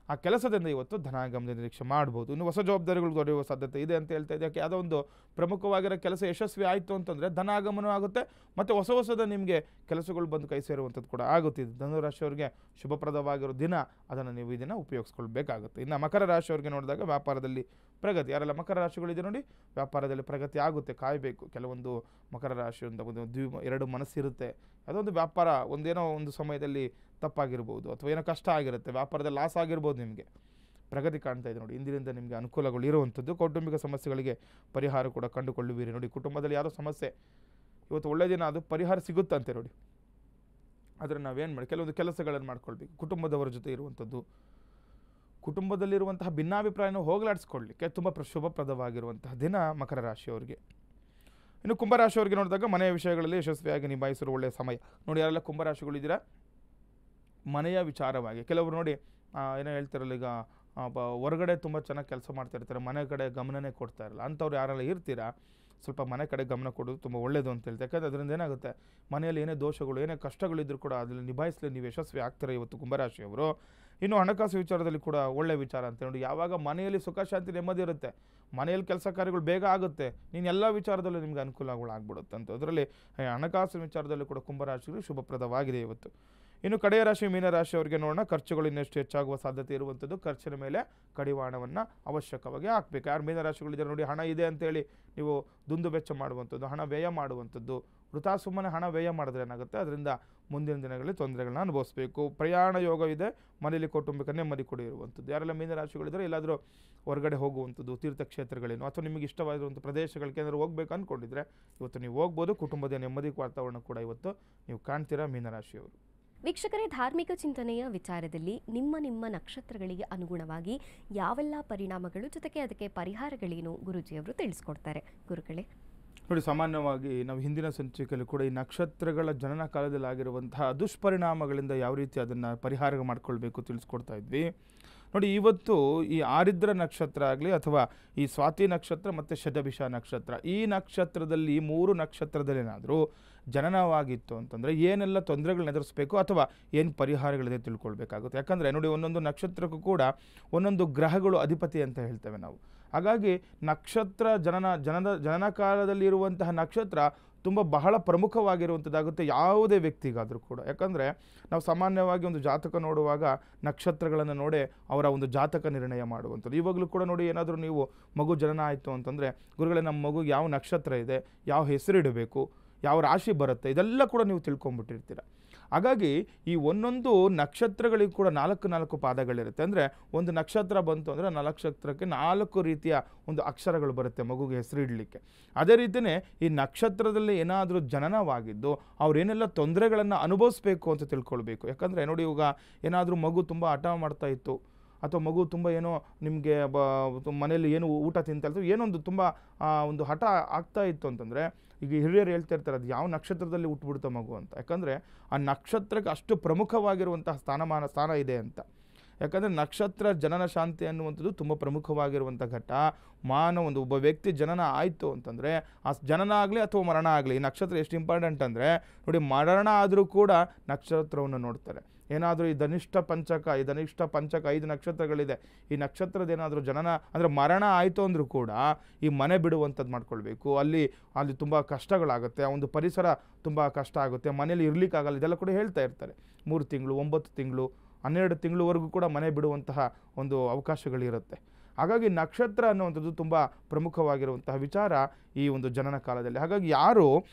ಆ ಕೆಲಸದಿಂದ ಇವತ್ತು ಧನಾಗಮನದ ನಿರೀಕ್ಷೆ ಮಾಡ್ಬೋದು. ಇನ್ನು ಹೊಸ ಜವಾಬ್ದಾರಿಗಳು ದೊರೆಯುವ ಸಾಧ್ಯತೆ ಇದೆ ಅಂತ ಹೇಳ್ತಾ ಇದೆಯಾ. ಯಾವುದೋ ಒಂದು ಪ್ರಮುಖವಾಗಿರೋ ಕೆಲಸ ಯಶಸ್ವಿ ಆಯಿತು ಅಂತಂದರೆ ಧನಾಗಮನ ಆಗುತ್ತೆ, ಮತ್ತು ಹೊಸದ ನಿಮಗೆ ಕೆಲಸಗಳು ಬಂದು ಕೈ ಸೇರುವಂಥದ್ದು ಕೂಡ ಆಗುತ್ತೆ. ಇದು ಧನುರಾಶಿಯವರಿಗೆ ಶುಭಪ್ರದವಾಗಿರೋ ದಿನ, ಅದನ್ನು ನೀವು ಈ ದಿನ ಉಪಯೋಗಿಸ್ಕೊಳ್ಬೇಕಾಗುತ್ತೆ. ಇನ್ನು ಮಕರ ರಾಶಿಯವರಿಗೆ ನೋಡಿದಾಗ ವ್ಯಾಪಾರದಲ್ಲಿ ಪ್ರಗತಿ. ಯಾರೆಲ್ಲ ಮಕರ ರಾಶಿಗಳಿದೆ ನೋಡಿ, ವ್ಯಾಪಾರದಲ್ಲಿ ಪ್ರಗತಿ ಆಗುತ್ತೆ, ಕಾಯಬೇಕು. ಕೆಲವೊಂದು ಮಕರ ರಾಶಿಯಿಂದ ಎರಡು ಮನಸ್ಸಿರುತ್ತೆ. ಅದೊಂದು ವ್ಯಾಪಾರ ಒಂದೇನೋ ಒಂದು ಸಮಯದಲ್ಲಿ ತಪ್ಪಾಗಿರ್ಬೋದು, ಅಥವಾ ಏನೋ ಕಷ್ಟ ಆಗಿರುತ್ತೆ, ವ್ಯಾಪಾರದಲ್ಲಿ ಲಾಸ್ ಆಗಿರ್ಬೋದು, ನಿಮಗೆ ಪ್ರಗತಿ ಕಾಣ್ತಾ ಇದೆ ನೋಡಿ. ಇಂದಿನಿಂದ ನಿಮಗೆ ಅನುಕೂಲಗಳು ಇರುವಂಥದ್ದು. ಕೌಟುಂಬಿಕ ಸಮಸ್ಯೆಗಳಿಗೆ ಪರಿಹಾರ ಕೂಡ ಕಂಡುಕೊಳ್ಳುವಿರಿ. ನೋಡಿ, ಕುಟುಂಬದಲ್ಲಿ ಯಾವುದೋ ಸಮಸ್ಯೆ ಇವತ್ತು ಒಳ್ಳೆಯ ದಿನ, ಅದು ಪರಿಹಾರ ಸಿಗುತ್ತಂತೆ ನೋಡಿ. ಆದರೆ ನಾವೇನು ಮಾಡಿ ಕೆಲವೊಂದು ಕೆಲಸಗಳನ್ನು ಮಾಡ್ಕೊಳ್ಬೇಕು. ಕುಟುಂಬದವರ ಜೊತೆ ಇರುವಂಥದ್ದು, ಕುಟುಂಬದಲ್ಲಿರುವಂತಹ ಭಿನ್ನಾಭಿಪ್ರಾಯನ ಹೋಗಲಾಡಿಸ್ಕೊಳ್ಳಿಕ್ಕೆ ತುಂಬ ಶುಭಪ್ರದವಾಗಿರುವಂತಹ ದಿನ ಮಕರ ರಾಶಿಯವರಿಗೆ. ಇನ್ನು ಕುಂಭರಾಶಿಯವರಿಗೆ ನೋಡಿದಾಗ ಮನೆಯ ವಿಷಯಗಳಲ್ಲಿ ಯಶಸ್ವಿಯಾಗಿ ನಿಭಾಯಿಸಲು ಒಳ್ಳೆಯ ಸಮಯ. ನೋಡಿ, ಯಾರೆಲ್ಲ ಕುಂಭರಾಶಿಗಳಿದ್ದೀರಾ, ಮನೆಯ ವಿಚಾರವಾಗಿ ಕೆಲವರು ನೋಡಿ ಏನೋ ಹೇಳ್ತಿರಲ್ಲ, ಈಗ ಹೊರಗಡೆ ತುಂಬ ಚೆನ್ನಾಗಿ ಕೆಲಸ ಮಾಡ್ತಾ ಇರ್ತಾರೆ, ಮನೆ ಕಡೆ ಗಮನನೇ ಕೊಡ್ತಾ ಇರಲ್ಲ. ಅಂಥವ್ರು ಯಾರೆಲ್ಲ ಇರ್ತೀರಾ, ಸ್ವಲ್ಪ ಮನೆ ಕಡೆ ಗಮನ ಕೊಡೋದು ತುಂಬ ಒಳ್ಳೆಯದು ಅಂತ ಹೇಳ್ತಾರೆ. ಯಾಕಂದರೆ ಅದರಿಂದ ಏನಾಗುತ್ತೆ, ಮನೆಯಲ್ಲಿ ಏನೇ ದೋಷಗಳು, ಏನೇ ಕಷ್ಟಗಳಿದ್ದರೂ ಕೂಡ ಅದರಲ್ಲಿ ನಿಭಾಯಿಸಲಿ ನೀವು ಯಶಸ್ವಿ ಆಗ್ತಾರೆ ಇವತ್ತು ಕುಂಭರಾಶಿಯವರು. ಇನ್ನು ಹಣಕಾಸು ವಿಚಾರದಲ್ಲಿ ಕೂಡ ಒಳ್ಳೆಯ ವಿಚಾರ ಅಂತ ನೋಡಿ. ಯಾವಾಗ ಮನೆಯಲ್ಲಿ ಸುಖ ಶಾಂತಿ ನೆಮ್ಮದಿ ಇರುತ್ತೆ, ಮನೆಯಲ್ಲಿ ಕೆಲಸ ಕಾರ್ಯಗಳು ಬೇಗ ಆಗುತ್ತೆ, ನೀನು ಎಲ್ಲ ವಿಚಾರದಲ್ಲೂ ನಿಮಗೆ ಅನುಕೂಲಗಳು ಆಗ್ಬಿಡುತ್ತೆ ಅಂತ. ಅದರಲ್ಲಿ ಹಣಕಾಸು ವಿಚಾರದಲ್ಲೂ ಕೂಡ ಕುಂಭರಾಶಿಗಳು ಶುಭಪ್ರದವಾಗಿದೆ ಇವತ್ತು. ಇನ್ನು ಕಡೆಯ ರಾಶಿ ಮೀನರಾಶಿಯವರಿಗೆ ನೋಡೋಣ. ಖರ್ಚುಗಳು ಇನ್ನಷ್ಟು ಹೆಚ್ಚಾಗುವ ಸಾಧ್ಯತೆ ಇರುವಂಥದ್ದು. ಖರ್ಚಿನ ಮೇಲೆ ಕಡಿವಾಣವನ್ನು ಅವಶ್ಯಕವಾಗಿ ಹಾಕಬೇಕು. ಯಾರು ಮೀನರಾಶಿಗಳಿದ್ದಾರೆ ನೋಡಿ, ಹಣ ಇದೆ ಅಂತೇಳಿ ನೀವು ದುಂದು ವೆಚ್ಚ ಮಾಡುವಂಥದ್ದು, ಹಣ ವ್ಯಯ ಮಾಡುವಂಥದ್ದು, ವೃಥಾ ಸುಮ್ಮನೆ ಹಣ ವ್ಯಯ ಮಾಡಿದ್ರೆ ಏನಾಗುತ್ತೆ, ಅದರಿಂದ ಮುಂದಿನ ದಿನಗಳಲ್ಲಿ ತೊಂದರೆಗಳನ್ನ ಅನುಭವಿಸಬೇಕು. ಪ್ರಯಾಣ ಯೋಗ ಇದೆ, ಮನೆಯಲ್ಲಿ ಕೌಟುಂಬಿಕ ನೆಮ್ಮದಿ ಕೂಡ ಇರುವಂಥದ್ದು. ಯಾರೆಲ್ಲ ಮೀನರಾಶಿಗಳಿದ್ದಾರೆ ಎಲ್ಲಾದರೂ ಹೊರಗಡೆ ಹೋಗುವಂಥದ್ದು, ತೀರ್ಥಕ್ಷೇತ್ರಗಳೇನು ಅಥವಾ ನಿಮಗೆ ಇಷ್ಟವಾಗಿರುವಂಥ ಪ್ರದೇಶಗಳಿಗೆ ಏನಾದರೂ ಹೋಗ್ಬೇಕು ಅಂದ್ಕೊಂಡಿದ್ರೆ ಇವತ್ತು ನೀವು ಹೋಗ್ಬೋದು. ಕುಟುಂಬದ ನೆಮ್ಮದಿ ವಾತಾವರಣ ಕೂಡ ಇವತ್ತು ನೀವು ಕಾಣ್ತೀರಾ ಮೀನರಾಶಿಯವರು. ವೀಕ್ಷಕರೇ, ಧಾರ್ಮಿಕ ಚಿಂತನೆಯ ವಿಚಾರದಲ್ಲಿ ನಿಮ್ಮ ನಕ್ಷತ್ರಗಳಿಗೆ ಅನುಗುಣವಾಗಿ ಯಾವೆಲ್ಲ ಪರಿಣಾಮಗಳು, ಜೊತೆಗೆ ಅದಕ್ಕೆ ಪರಿಹಾರಗಳೇನು ಗುರೂಜಿಯವರು ತಿಳಿಸ್ಕೊಡ್ತಾರೆ. ಗುರುಗಳೇ ನೋಡಿ, ಸಾಮಾನ್ಯವಾಗಿ ನಾವು ಹಿಂದಿನ ಸಂಚಿಕೆಯಲ್ಲಿ ಕೂಡ ಈ ನಕ್ಷತ್ರಗಳ ಜನನ ಕಾಲದಲ್ಲಿ ಆಗಿರುವಂತಹ ದುಷ್ಪರಿಣಾಮಗಳಿಂದ ಯಾವ ರೀತಿ ಅದನ್ನು ಪರಿಹಾರ ಮಾಡ್ಕೊಳ್ಬೇಕು ತಿಳಿಸ್ಕೊಡ್ತಾ ಇದ್ವಿ. ನೋಡಿ, ಇವತ್ತು ಈ ಆರಿದ್ರ ನಕ್ಷತ್ರ ಆಗಲಿ ಅಥವಾ ಈ ಸ್ವಾತಿ ನಕ್ಷತ್ರ ಮತ್ತು ಶತಭಿಷ ನಕ್ಷತ್ರ, ಈ ನಕ್ಷತ್ರದಲ್ಲಿ 3 ನಕ್ಷತ್ರದಲ್ಲೇನಾದರೂ ಜನನವಾಗಿತ್ತು ಅಂತಂದರೆ ಏನೆಲ್ಲ ತೊಂದರೆಗಳನ್ನ ಎದುರಿಸಬೇಕು ಅಥವಾ ಏನು ಪರಿಹಾರಗಳಿದೆ ತಿಳ್ಕೊಳ್ಬೇಕಾಗುತ್ತೆ. ಯಾಕಂದರೆ ನೋಡಿ, ಒಂದೊಂದು ನಕ್ಷತ್ರಕ್ಕೂ ಕೂಡ ಒಂದೊಂದು ಗ್ರಹಗಳು ಅಧಿಪತಿ ಅಂತ ಹೇಳ್ತೇವೆ ನಾವು. ಹಾಗಾಗಿ ನಕ್ಷತ್ರ ಜನನ ಕಾಲದಲ್ಲಿ ಇರುವಂತಹ ನಕ್ಷತ್ರ ತುಂಬ ಬಹಳ ಪ್ರಮುಖವಾಗಿರುವಂಥದ್ದಾಗುತ್ತೆ ಯಾವುದೇ ವ್ಯಕ್ತಿಗಾದರೂ ಕೂಡ. ಯಾಕಂದರೆ ನಾವು ಸಾಮಾನ್ಯವಾಗಿ ಒಂದು ಜಾತಕ ನೋಡುವಾಗ ನಕ್ಷತ್ರಗಳನ್ನು ನೋಡೇ ಅವರ ಒಂದು ಜಾತಕ ನಿರ್ಣಯ ಮಾಡುವಂಥದ್ದು. ಇವಾಗಲೂ ಕೂಡ ನೋಡಿ, ಏನಾದರೂ ನೀವು ಮಗು ಜನನ ಆಯಿತು ಅಂತಂದರೆ, ಗುರುಗಳೇ ನಮ್ಮ ಮಗುಗೆ ಯಾವ ನಕ್ಷತ್ರ ಇದೆ, ಯಾವ ಹೆಸರಿಡಬೇಕು, ಯಾವ ರಾಶಿ ಬರುತ್ತೆ, ಇದೆಲ್ಲ ಕೂಡ ನೀವು ತಿಳ್ಕೊಂಬಿಟ್ಟಿರ್ತೀರ. ಹಾಗಾಗಿ ಈ ಒಂದೊಂದು ನಕ್ಷತ್ರಗಳಿಗೂ ಕೂಡ 4 ಪಾದಗಳಿರುತ್ತೆ. ಅಂದರೆ ಒಂದು ನಕ್ಷತ್ರ ಬಂತು ಅಂದರೆ ನಕ್ಷತ್ರಕ್ಕೆ 4 ರೀತಿಯ ಒಂದು ಅಕ್ಷರಗಳು ಬರುತ್ತೆ ಮಗುಗೆ ಹೆಸರಿಡಲಿಕ್ಕೆ. ಅದೇ ರೀತಿಯೇ ಈ ನಕ್ಷತ್ರದಲ್ಲಿ ಏನಾದರೂ ಜನನವಾಗಿದ್ದು ಅವರೇನೆಲ್ಲ ತೊಂದರೆಗಳನ್ನು ಅನುಭವಿಸ್ಬೇಕು ಅಂತ ತಿಳ್ಕೊಳ್ಬೇಕು. ಯಾಕಂದರೆ ನೋಡಿ, ಇವಾಗ ಏನಾದರೂ ಮಗು ತುಂಬ ಹಠ ಮಾಡ್ತಾ ಇತ್ತು, ಅಥವಾ ಮಗು ತುಂಬ ಏನೋ ನಿಮಗೆ ಮನೇಲಿ ಏನು ಊಟ ತಿಂತಾ ಇತ್ತು, ಏನೊಂದು ತುಂಬ ಒಂದು ಹಠ ಆಗ್ತಾ ಇತ್ತು ಅಂತಂದರೆ, ಈಗ ಹಿರಿಯರು ಹೇಳ್ತಾ ಇರ್ತಾರೆ ಅದು ಯಾವ ನಕ್ಷತ್ರದಲ್ಲಿ ಹುಟ್ಟುಬಿಡ್ತಾ ಮಗು ಅಂತ. ಯಾಕಂದರೆ ಆ ನಕ್ಷತ್ರಕ್ಕೆ ಅಷ್ಟು ಪ್ರಮುಖವಾಗಿರುವಂತಹ ಸ್ಥಾನ ಇದೆ ಅಂತ. ಯಾಕಂದರೆ ನಕ್ಷತ್ರ ಜನನ ಶಾಂತಿ ಅನ್ನುವಂಥದ್ದು ತುಂಬ ಪ್ರಮುಖವಾಗಿರುವಂಥ ಘಟ್ಟ. ಒಬ್ಬ ವ್ಯಕ್ತಿ ಜನನ ಆಯಿತು ಅಂತಂದರೆ ಆ ಜನನ ಆಗಲಿ ಅಥವಾ ಮರಣ ಆಗಲಿ, ಈ ನಕ್ಷತ್ರ ಎಷ್ಟು ಇಂಪಾರ್ಟೆಂಟ್ ಅಂದರೆ ನೋಡಿ, ಮರಣ ಆದರೂ ಕೂಡ ನಕ್ಷತ್ರವನ್ನು ನೋಡ್ತಾರೆ. ಏನಾದರೂ ಈ ಧನಿಷ್ಠ ಪಂಚಕ 5 ನಕ್ಷತ್ರಗಳಿದೆ. ಈ ನಕ್ಷತ್ರದೇನಾದರೂ ಜನನ ಅಂದರೆ ಮರಣ ಆಯಿತು ಅಂದರೂ ಕೂಡ ಈ ಮನೆ ಬಿಡುವಂಥದ್ದು ಮಾಡ್ಕೊಳ್ಬೇಕು. ಅಲ್ಲಿ ತುಂಬ ಕಷ್ಟಗಳಾಗುತ್ತೆ, ಆ ಒಂದು ಪರಿಸರ ತುಂಬ ಕಷ್ಟ ಆಗುತ್ತೆ, ಮನೇಲಿ ಇರಲಿಕ್ಕಾಗಲ್ಲ, ಇದೆಲ್ಲ ಕೂಡ ಹೇಳ್ತಾ ಇರ್ತಾರೆ. 3 ತಿಂಗಳು, 9 ತಿಂಗಳು, 12 ತಿಂಗಳವರೆಗೂ ಕೂಡ ಮನೆ ಬಿಡುವಂತಹ ಒಂದು ಅವಕಾಶಗಳಿರುತ್ತೆ. ಹಾಗಾಗಿ ನಕ್ಷತ್ರ ಅನ್ನುವಂಥದ್ದು ತುಂಬ ಪ್ರಮುಖವಾಗಿರುವಂತಹ ವಿಚಾರ ಈ ಒಂದು ಜನನ ಕಾಲದಲ್ಲಿ. ಹಾಗಾಗಿ ಯಾರು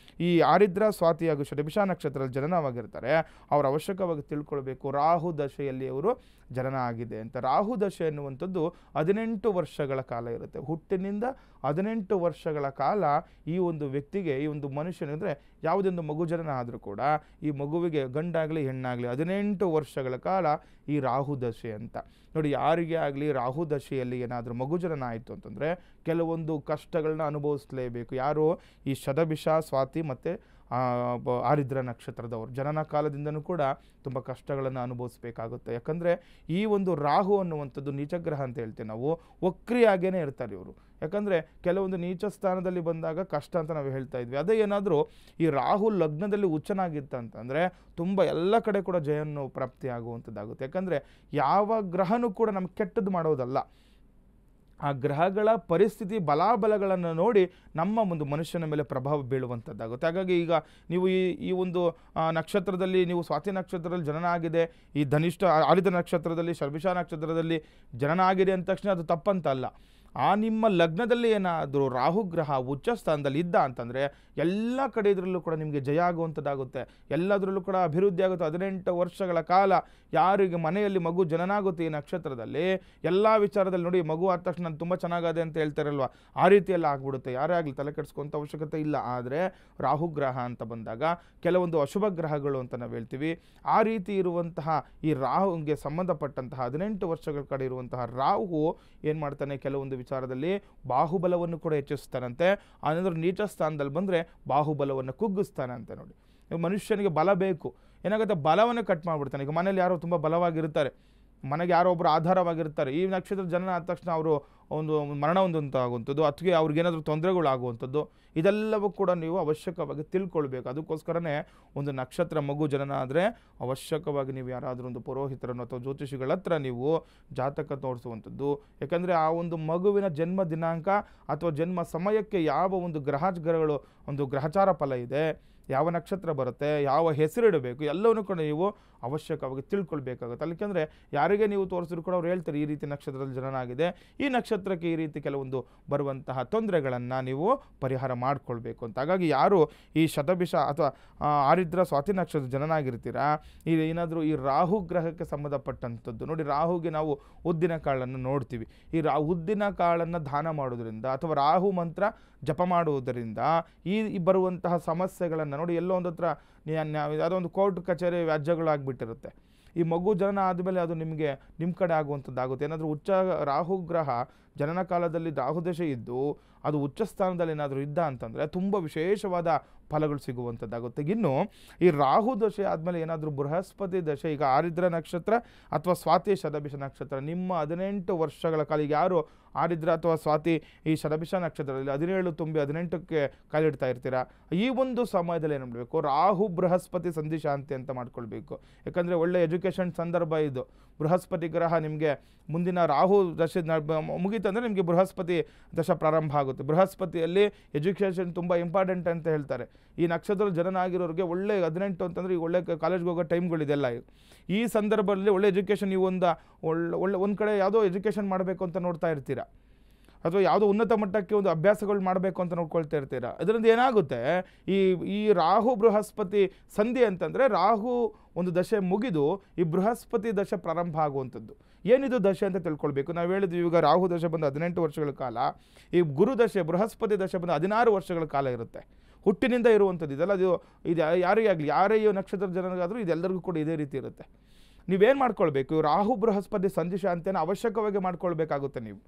ಈ ಆರಿದ್ರ ಸ್ವಾತಿ ಹಾಗೂ ಶತಭಿಷ ನಕ್ಷತ್ರದಲ್ಲಿ ಜನನವಾಗಿರ್ತಾರೆ ಅವರು ಅವಶ್ಯಕವಾಗಿ ತಿಳ್ಕೊಳ್ಬೇಕು, ರಾಹು ದಶೆಯಲ್ಲಿ ಅವರು ಜನನ ಆಗಿದೆ ಅಂತ. ರಾಹು ದಶೆ ಎನ್ನುವಂಥದ್ದು 18 ವರ್ಷಗಳ ಕಾಲ ಇರುತ್ತೆ. ಹುಟ್ಟಿನಿಂದ 18 ವರ್ಷಗಳ ಕಾಲ ಈ ಒಂದು ವ್ಯಕ್ತಿಗೆ, ಈ ಒಂದು ಮನುಷ್ಯನಿಂದರೆ ಯಾವುದೊಂದು ಮಗು ಜನನ ಆದರೂ ಕೂಡ ಈ ಮಗುವಿಗೆ ಗಂಡಾಗಲಿ ಹೆಣ್ಣಾಗಲಿ 18 ವರ್ಷಗಳ ಕಾಲ ಈ ರಾಹು ದಶೆ ಅಂತ. ನೋಡಿ, ಯಾರಿಗೆ ಆಗಲಿ ರಾಹು ದಶೆಯಲ್ಲಿ ಏನಾದರೂ ಮಗು ಜನನ ಆಯಿತು ಅಂತಂದರೆ ಕೆಲವೊಂದು ಕಷ್ಟಗಳನ್ನ ಅನುಭವಿಸಲೇಬೇಕು. ಯಾರು ಈ ಶತಭಿಷ ಸ್ವಾತಿ ಮತ್ತು ಆರಿದ್ರ ನಕ್ಷತ್ರದವರು ಜನನ ಕಾಲದಿಂದನೂ ಕೂಡ ತುಂಬ ಕಷ್ಟಗಳನ್ನು ಅನುಭವಿಸ್ಬೇಕಾಗುತ್ತೆ. ಯಾಕಂದರೆ ಈ ಒಂದು ರಾಹು ಅನ್ನುವಂಥದ್ದು ನೀಚಗ್ರಹ ಅಂತ ಹೇಳ್ತೇವೆ ನಾವು, ವಕ್ರಿಯಾಗೇ ಇರ್ತಾರೆ ಇವರು. ಯಾಕಂದರೆ ಕೆಲವೊಂದು ನೀಚ ಸ್ಥಾನದಲ್ಲಿ ಬಂದಾಗ ಕಷ್ಟ ಅಂತ ನಾವು ಹೇಳ್ತಾ ಇದ್ವಿ. ಅದೇ ಏನಾದರೂ ಈ ರಾಹು ಲಗ್ನದಲ್ಲಿ ಉಚ್ಚನಾಗಿತ್ತಂತಂದರೆ ತುಂಬ ಎಲ್ಲ ಕಡೆ ಕೂಡ ಜಯನ್ನು ಪ್ರಾಪ್ತಿ ಆಗುವಂಥದ್ದಾಗುತ್ತೆ. ಯಾಕಂದರೆ ಯಾವ ಗ್ರಹನೂ ಕೂಡ ನಮ್ಗೆ ಕೆಟ್ಟದ್ದು ಮಾಡೋದಲ್ಲ, ಆ ಗ್ರಹಗಳ ಪರಿಸ್ಥಿತಿ ಬಲಾಬಲಗಳನ್ನು ನೋಡಿ ನಮ್ಮ ಒಂದು ಮನುಷ್ಯನ ಮೇಲೆ ಪ್ರಭಾವ ಬೀಳುವಂಥದ್ದಾಗುತ್ತೆ. ಹಾಗಾಗಿ ಈಗ ನೀವು ಈ ಒಂದು ನಕ್ಷತ್ರದಲ್ಲಿ ನೀವು ಸ್ವಾತಿ ನಕ್ಷತ್ರದಲ್ಲಿ ಜನನ ಆಗಿದೆ, ಈ ಧನಿಷ್ಠ ಆರಿದ್ರ ನಕ್ಷತ್ರದಲ್ಲಿ ಶರ್ಭಿಷಾ ನಕ್ಷತ್ರದಲ್ಲಿ ಜನನ ಆಗಿದೆ ಅಂದ ತಕ್ಷಣ ಅದು ತಪ್ಪಂತ ಅಲ್ಲ. ಆ ನಿಮ್ಮ ಲಗ್ನದಲ್ಲಿ ಏನಾದರೂ ರಾಹುಗ್ರಹ ಉಚ್ಚ ಸ್ಥಾನದಲ್ಲಿ ಇದ್ದ ಅಂತಂದರೆ ಎಲ್ಲ ಕಡೆ ಇದರಲ್ಲೂ ಕೂಡ ನಿಮಗೆ ಜಯ ಆಗುವಂಥದ್ದಾಗುತ್ತೆ, ಎಲ್ಲದರಲ್ಲೂ ಕೂಡ ಅಭಿವೃದ್ಧಿ ಆಗುತ್ತೆ. 18 ವರ್ಷಗಳ ಕಾಲ ಯಾರಿಗೆ ಮನೆಯಲ್ಲಿ ಮಗು ಜನನಾಗುತ್ತೆ ಈ ನಕ್ಷತ್ರದಲ್ಲಿ, ಎಲ್ಲ ವಿಚಾರದಲ್ಲಿ ನೋಡಿ ಮಗು ಆದ ತಕ್ಷಣ ನಾನು ತುಂಬ ಚೆನ್ನಾಗದೆ ಅಂತ ಹೇಳ್ತಾರಲ್ವ, ಆ ರೀತಿಯೆಲ್ಲ ಆಗ್ಬಿಡುತ್ತೆ. ಯಾರೇ ಆಗಲಿ ತಲೆ ಕೆಡಿಸ್ಕೊಂಥ ಅವಶ್ಯಕತೆ ಇಲ್ಲ. ಆದರೆ ರಾಹುಗ್ರಹ ಅಂತ ಬಂದಾಗ ಕೆಲವೊಂದು ಅಶುಭ ಗ್ರಹಗಳು ಅಂತ ನಾವು ಹೇಳ್ತೀವಿ. ಆ ರೀತಿ ಇರುವಂತಹ ಈ ರಾಹುಗೆ ಸಂಬಂಧಪಟ್ಟಂತಹ 18 ವರ್ಷಗಳ ಕಡೆ ಇರುವಂತಹ ರಾಹು ಏನು ಮಾಡ್ತಾನೆ, ಕೆಲವೊಂದು ವಿಚಾರದಲ್ಲಿ ಬಾಹುಬಲವನ್ನು ಕೂಡ ಹೆಚ್ಚಿಸ್ತಾನಂತೆ. ಆನಂತರ ನೀಚ ಸ್ಥಾನದಲ್ಲಿ ಬಂದರೆ ಬಾಹುಬಲವನ್ನು ಕುಗ್ಗಿಸ್ತಾನಂತೆ. ನೋಡಿ, ಮನುಷ್ಯನಿಗೆ ಬಲ ಬೇಕು, ಏನಾಗುತ್ತೆ ಬಲವನ್ನು ಕಟ್ ಮಾಡಿಬಿಡ್ತಾನೆ. ಈಗ ಮನೇಲಿ ಯಾರೋ ತುಂಬ ಬಲವಾಗಿರ್ತಾರೆ, ಮನೆಗೆ ಯಾರೋ ಒಬ್ಬರು ಆಧಾರವಾಗಿರ್ತಾರೆ, ಈ ನಕ್ಷತ್ರ ಜನನ ಆದ ತಕ್ಷಣ ಅವರು ಒಂದು ಮರಣ ಹೊಂದುವಂಥದ್ದು ಅಥವಾ ಅವ್ರಿಗೇನಾದರೂ ತೊಂದರೆಗಳಾಗುವಂಥದ್ದು, ಇದೆಲ್ಲವೂ ಕೂಡ ನೀವು ಅವಶ್ಯಕವಾಗಿ ತಿಳ್ಕೊಳ್ಬೇಕು. ಅದಕ್ಕೋಸ್ಕರನೇ ಒಂದು ನಕ್ಷತ್ರ ಮಗು ಜನನ ಆದರೆ ಅವಶ್ಯಕವಾಗಿ ನೀವು ಯಾರಾದರೂ ಒಂದು ಪುರೋಹಿತರನ್ನು ಅಥವಾ ಜ್ಯೋತಿಷಿಗಳ ಹತ್ರ ನೀವು ಜಾತಕ ತೋರಿಸುವಂಥದ್ದು. ಯಾಕಂದರೆ ಆ ಒಂದು ಮಗುವಿನ ಜನ್ಮ ದಿನಾಂಕ ಅಥವಾ ಜನ್ಮ ಸಮಯಕ್ಕೆ ಯಾವ ಒಂದು ಗ್ರಹಗಳು ಒಂದು ಗ್ರಹಚಾರ ಫಲ ಇದೆ, ಯಾವ ನಕ್ಷತ್ರ ಬರುತ್ತೆ, ಯಾವ ಹೆಸರಿಡಬೇಕು, ಎಲ್ಲವನ್ನೂ ಕೂಡ ನೀವು ಅವಶ್ಯಕವಾಗಿ ತಿಳ್ಕೊಳ್ಬೇಕಾಗುತ್ತೆ. ಅದಕ್ಕೆಂದರೆ ಯಾರಿಗೆ ನೀವು ತೋರಿಸಿದ್ರು ಕೂಡ ಅವ್ರು ಹೇಳ್ತಾರೆ ಈ ರೀತಿ ನಕ್ಷತ್ರದಲ್ಲಿ ಜನನ ಆಗಿದೆ, ಈ ನಕ್ಷತ್ರಕ್ಕೆ ಈ ರೀತಿ ಕೆಲವೊಂದು ಬರುವಂತಹ ತೊಂದರೆಗಳನ್ನು ನೀವು ಪರಿಹಾರ ಮಾಡಿಕೊಳ್ಬೇಕು ಅಂತ. ಹಾಗಾಗಿ ಯಾರು ಈ ಶತಭಿಷ ಅಥವಾ ಆರಿದ್ರ ಸ್ವಾತಿ ನಕ್ಷತ್ರ ಜನನ ಆಗಿರ್ತೀರಾ, ಈ ಏನಾದರೂ ಈ ರಾಹು ಗ್ರಹಕ್ಕೆ ಸಂಬಂಧಪಟ್ಟಂಥದ್ದು ನೋಡಿ, ರಾಹುಗೆ ನಾವು ಉದ್ದಿನ ಕಾಳನ್ನು ನೋಡ್ತೀವಿ. ಈ ಉದ್ದಿನ ಕಾಳನ್ನು ದಾನ ಮಾಡೋದ್ರಿಂದ ಅಥವಾ ರಾಹು ಮಂತ್ರ ಜಪ ಮಾಡುವುದರಿಂದ ಈ ಬರುವಂತಹ ಸಮಸ್ಯೆಗಳನ್ನು ನೋಡಿ, ಎಲ್ಲೋ ಒಂದು ಹತ್ರ ಯಾವುದೋ ಒಂದು ಕೋರ್ಟ್ ಕಚೇರಿ ವ್ಯಾಜ್ಯಗಳಾಗ್ಬಿಟ್ಟಿರುತ್ತೆ. ಈ ಮಗು ಜನನ ಆದಮೇಲೆ ಅದು ನಿಮ್ಮ ಕಡೆ ಆಗುವಂಥದ್ದಾಗುತ್ತೆ. ಏನಾದರೂ ಉಚ್ಚ ರಾಹುಗ್ರಹ ಜನನ ಕಾಲದಲ್ಲಿ ರಾಹುದಶೆ ಇದ್ದು ಅದು ಉಚ್ಚ ಸ್ಥಾನದಲ್ಲಿ ಏನಾದರೂ ಇದ್ದ ಅಂತಂದರೆ ತುಂಬ ವಿಶೇಷವಾದ ಫಲಗಳು ಸಿಗುವಂಥದ್ದಾಗುತ್ತೆ. ಇನ್ನು ಈ ರಾಹು ದಶೆ ಆದಮೇಲೆ ಏನಾದರೂ ಬೃಹಸ್ಪತಿ ದಶೆ, ಈಗ ಆರಿದ್ರ ನಕ್ಷತ್ರ ಅಥವಾ ಸ್ವಾತಿ ಶತಭಿಷ ನಕ್ಷತ್ರ ನಿಮ್ಮ 18 ವರ್ಷಗಳ ಕಾಲ, ಈಗ ಯಾರು ಆರಿದ್ರ ಅಥವಾ ಸ್ವಾತಿ ಈ ಶತಭಿಷ ನಕ್ಷತ್ರದಲ್ಲಿ 17 ತುಂಬಿ 18ಕ್ಕೆ ಕಾಲಿಡ್ತಾ ಇರ್ತೀರಾ, ಈ ಒಂದು ಸಮಯದಲ್ಲಿ ಏನು ಮಾಡಬೇಕು, ರಾಹು ಬೃಹಸ್ಪತಿ ಸಂಧಿ ಶಾಂತಿ ಅಂತ ಮಾಡ್ಕೊಳ್ಬೇಕು. ಯಾಕಂದರೆ ಒಳ್ಳೆ ಎಜುಕೇಷನ್ ಸಂದರ್ಭ ಇದು. ಬೃಹಸ್ಪತಿ ಗ್ರಹ ನಿಮಗೆ ಮುಂದಿನ ರಾಹು ದಶೆ ಮುಗೀತಂದರೆ ನಿಮಗೆ ಬೃಹಸ್ಪತಿ ದಶ ಪ್ರಾರಂಭ ಆಗುತ್ತೆ. ಬೃಹಸ್ಪತಿಯಲ್ಲಿ ಎಜುಕೇಷನ್ ತುಂಬ ಇಂಪಾರ್ಟೆಂಟ್ ಅಂತ ಹೇಳ್ತಾರೆ. ಈ ನಕ್ಷತ್ರ ಜನನ ಆಗಿರೋರಿಗೆ ಒಳ್ಳೆ 18 ಅಂತಂದರೆ ಈಗ ಒಳ್ಳೆ ಕಾಲೇಜ್ಗೆ ಹೋಗೋ ಟೈಮ್ಗಳಿದೆಲ್ಲ. ಈ ಸಂದರ್ಭದಲ್ಲಿ ಒಳ್ಳೆ ಎಜುಕೇಷನ್, ನೀವು ಒಂದು ಕಡೆ ಯಾವುದೋ ಎಜುಕೇಷನ್ ಮಾಡಬೇಕು ಅಂತ ನೋಡ್ತಾ ಇರ್ತೀರಾ, ಅಥವಾ ಯಾವುದೋ ಉನ್ನತ ಮಟ್ಟಕ್ಕೆ ಒಂದು ಅಭ್ಯಾಸಗಳು ಮಾಡಬೇಕು ಅಂತ ನೋಡ್ಕೊಳ್ತಾ ಇರ್ತೀರಾ. ಅದರಿಂದ ಏನಾಗುತ್ತೆ, ಈ ರಾಹು ಬೃಹಸ್ಪತಿ ಸಂಧಿ ಅಂತಂದರೆ ರಾಹು ಒಂದು ದಶೆ ಮುಗಿದು ಈ ಬೃಹಸ್ಪತಿ ದಶೆ ಪ್ರಾರಂಭ ಆಗುವಂಥದ್ದು. ಏನಿದು ದಶೆ ಅಂತ ತಿಳ್ಕೊಳ್ಬೇಕು. ನಾವು ಹೇಳಿದ್ವಿ ಈಗ ರಾಹು ದಶೆ ಬಂದು 18 ವರ್ಷಗಳ ಕಾಲ, ಈ ಗುರು ದಶೆ ಬೃಹಸ್ಪತಿ ದಶೆ ಬಂದು 16 ವರ್ಷಗಳ ಕಾಲ ಇರುತ್ತೆ. ಹುಟ್ಟಿನಿಂದ ಇರುವಂಥದ್ದು ಇದೆಲ್ಲ. ಇದು ಯಾರೇ ಆಗಲಿ, ಯಾರೇ ಈ ನಕ್ಷತ್ರ ಜನರಿಗಾದರೂ ಇದೆಲ್ಲರಿಗೂ ಕೂಡ ಇದೇ ರೀತಿ ಇರುತ್ತೆ. ನೀವೇನು ಮಾಡ್ಕೊಳ್ಬೇಕು, ರಾಹು ಬೃಹಸ್ಪತಿ ಸಂಧಿ ಶಾಂತಿಯನ್ನು ಅವಶ್ಯಕವಾಗಿ ಮಾಡ್ಕೊಳ್ಬೇಕಾಗುತ್ತೆ ನೀವು.